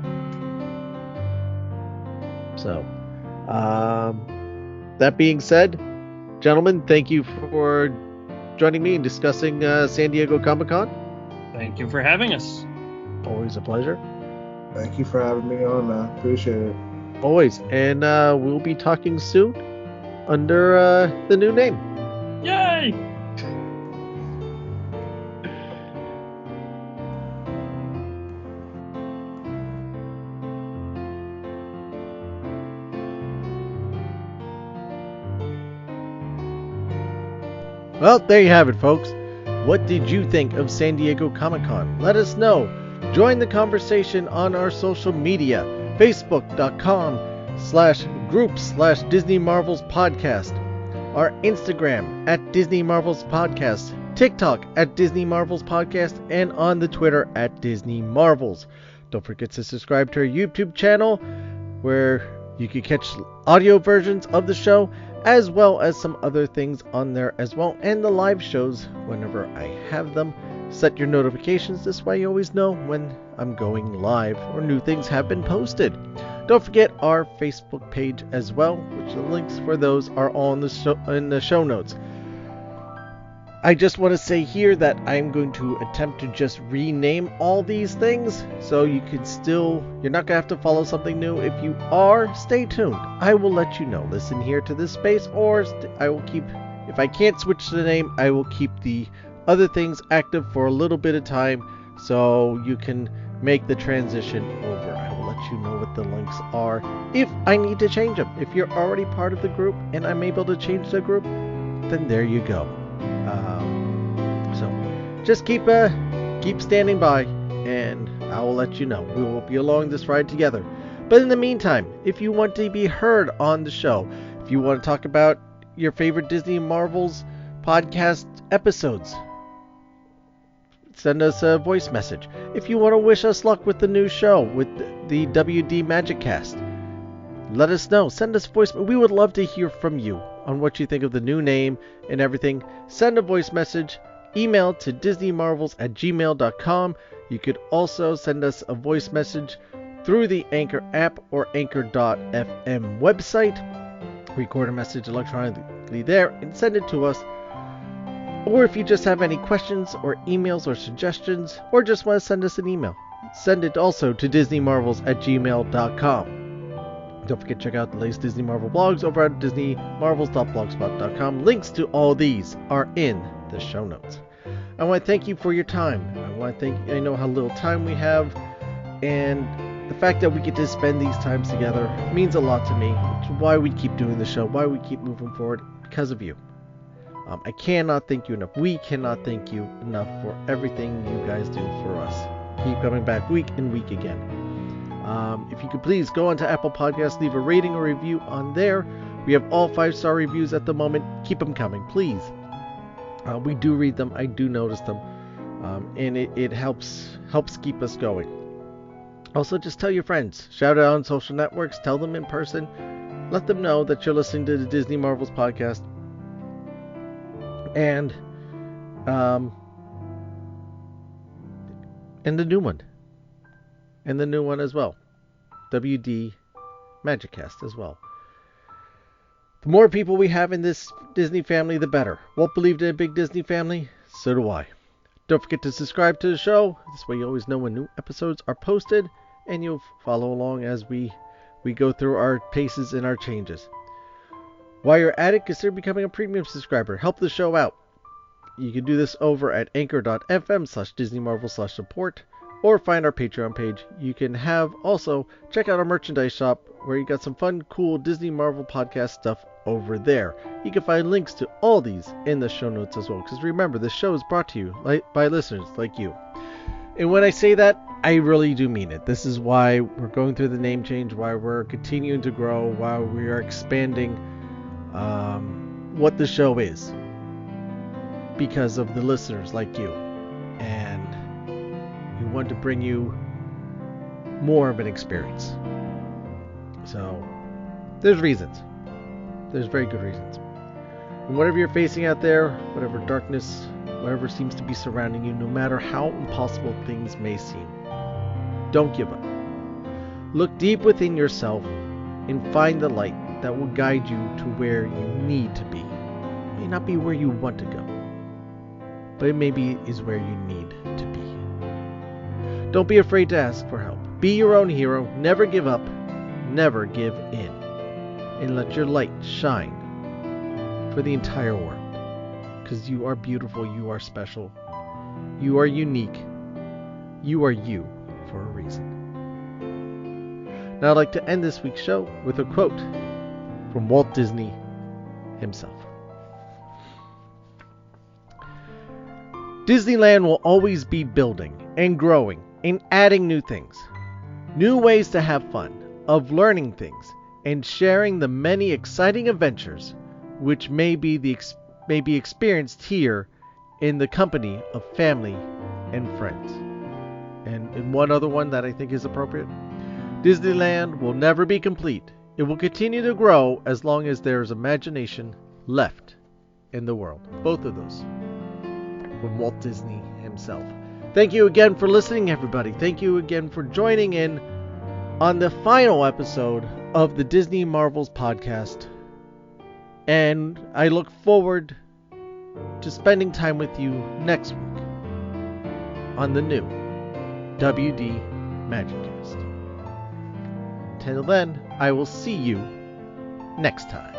S3: So, that being said, gentlemen, thank you for joining me in discussing San Diego Comic-Con.
S5: Thank you for having us.
S3: Always a pleasure.
S6: Thank you for having me on, man. Appreciate it.
S3: Always. And we'll be talking soon under the new name.
S5: Yay!
S3: Well, there you have it, folks. What did you think of San Diego Comic-Con? Let us know. Join the conversation on our social media. Facebook.com/group/Disney Marvels Podcast. Our Instagram @Disney Marvels Podcast. TikTok @Disney Marvels Podcast. And on the Twitter @Disney Marvels. Don't forget to subscribe to our YouTube channel where you can catch audio versions of the show, as well as some other things on there as well, and the live shows whenever I have them. Set your notifications, this way you always know when I'm going live or new things have been posted. Don't forget our Facebook page as well, which the links for those are all in the show notes. I just want to say here that I'm going to attempt to just rename all these things, so you're not going to have to follow something new. If you are, stay tuned. I will let you know. Listen here to this space, or I will keep, if I can't switch the name, I will keep the other things active for a little bit of time, so you can make the transition over. I will let you know what the links are if I need to change them. If you're already part of the group and I'm able to change the group, then there you go. So just keep standing by, and I will let you know. We will be along this ride together. But in the meantime, if you want to be heard on the show, if you want to talk about your favorite Disney Marvels podcast episodes, send us a voice message. If you want to wish us luck with the new show, with the WD Magic Cast, let us know. Send us voice. We would love to hear from you on what you think of the new name and everything. Send a voice message. Email to disneymarvels@gmail.com. You could also send us a voice message through the Anchor app or anchor.fm website. Record a message electronically there and send it to us. Or if you just have any questions or emails or suggestions, or just want to send us an email, send it also to disneymarvels@gmail.com. Don't forget to check out the latest Disney Marvel blogs over at disneymarvels.blogspot.com. Links to all these are in the show notes. I want to thank you for your time. I know how little time we have, and the fact that we get to spend these times together means a lot to me, which is why we keep doing the show, why we keep moving forward, because of you. I cannot thank you enough. We cannot thank you enough for everything you guys do for us. Keep coming back week and week again. If you could please go onto Apple Podcasts, leave a rating or review on there. We have all 5-star reviews at the moment. Keep them coming, please. We do read them. I do notice them. And it helps keep us going. Also, just tell your friends. Shout it out on social networks. Tell them in person. Let them know that you're listening to the Disney Marvels podcast. And the new one. And the new one as well. WD Magic Cast as well. The more people we have in this Disney family, the better. Walt believed in a big Disney family, so do I. Don't forget to subscribe to the show. This way you always know when new episodes are posted, and you'll follow along as we go through our paces and our changes. While you're at it, consider becoming a premium subscriber. Help the show out. You can do this over at anchor.fm/DisneyMarvel/support, or find our Patreon page. You can also check out our merchandise shop, where you got some fun, cool Disney Marvel podcast stuff over there. You can find links to all these in the show notes as well, because remember, this show is brought to you by listeners like you. And when I say that, I really do mean it. This is why we're going through the name change, why we're continuing to grow, why we are expanding what the show is, because of the listeners like you. And we want to bring you more of an experience. So There's reasons. There's very good reasons. And whatever you're facing out there, whatever darkness, whatever seems to be surrounding you, no matter how impossible things may seem, don't give up. Look deep within yourself and find the light that will guide you to where you need to be. It may not be where you want to go, but it maybe is where you need to be. Don't be afraid to ask for help. Be your own hero. Never give up. Never give in. And let your light shine for the entire world. Because you are beautiful. You are special. You are unique. You are you for a reason. Now I'd like to end this week's show with a quote from Walt Disney himself. Disneyland will always be building and growing and adding new things, new ways to have fun, of learning things, and sharing the many exciting adventures which may be experienced here in the company of family and friends. And one other one that I think is appropriate. Disneyland will never be complete. It will continue to grow as long as there is imagination left in the world. Both of those from Walt Disney himself. Thank you again for listening, everybody. Thank you again for joining in on the final episode of the Disney Marvels podcast. And I look forward to spending time with you next week on the new WD MagicCast. Until then, I will see you next time.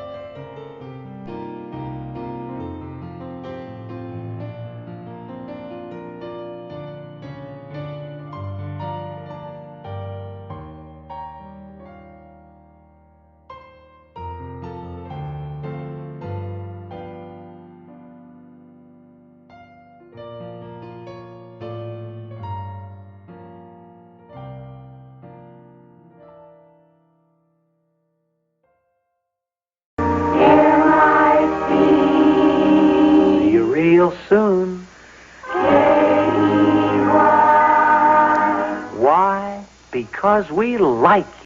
S7: Real soon. Why? Because we like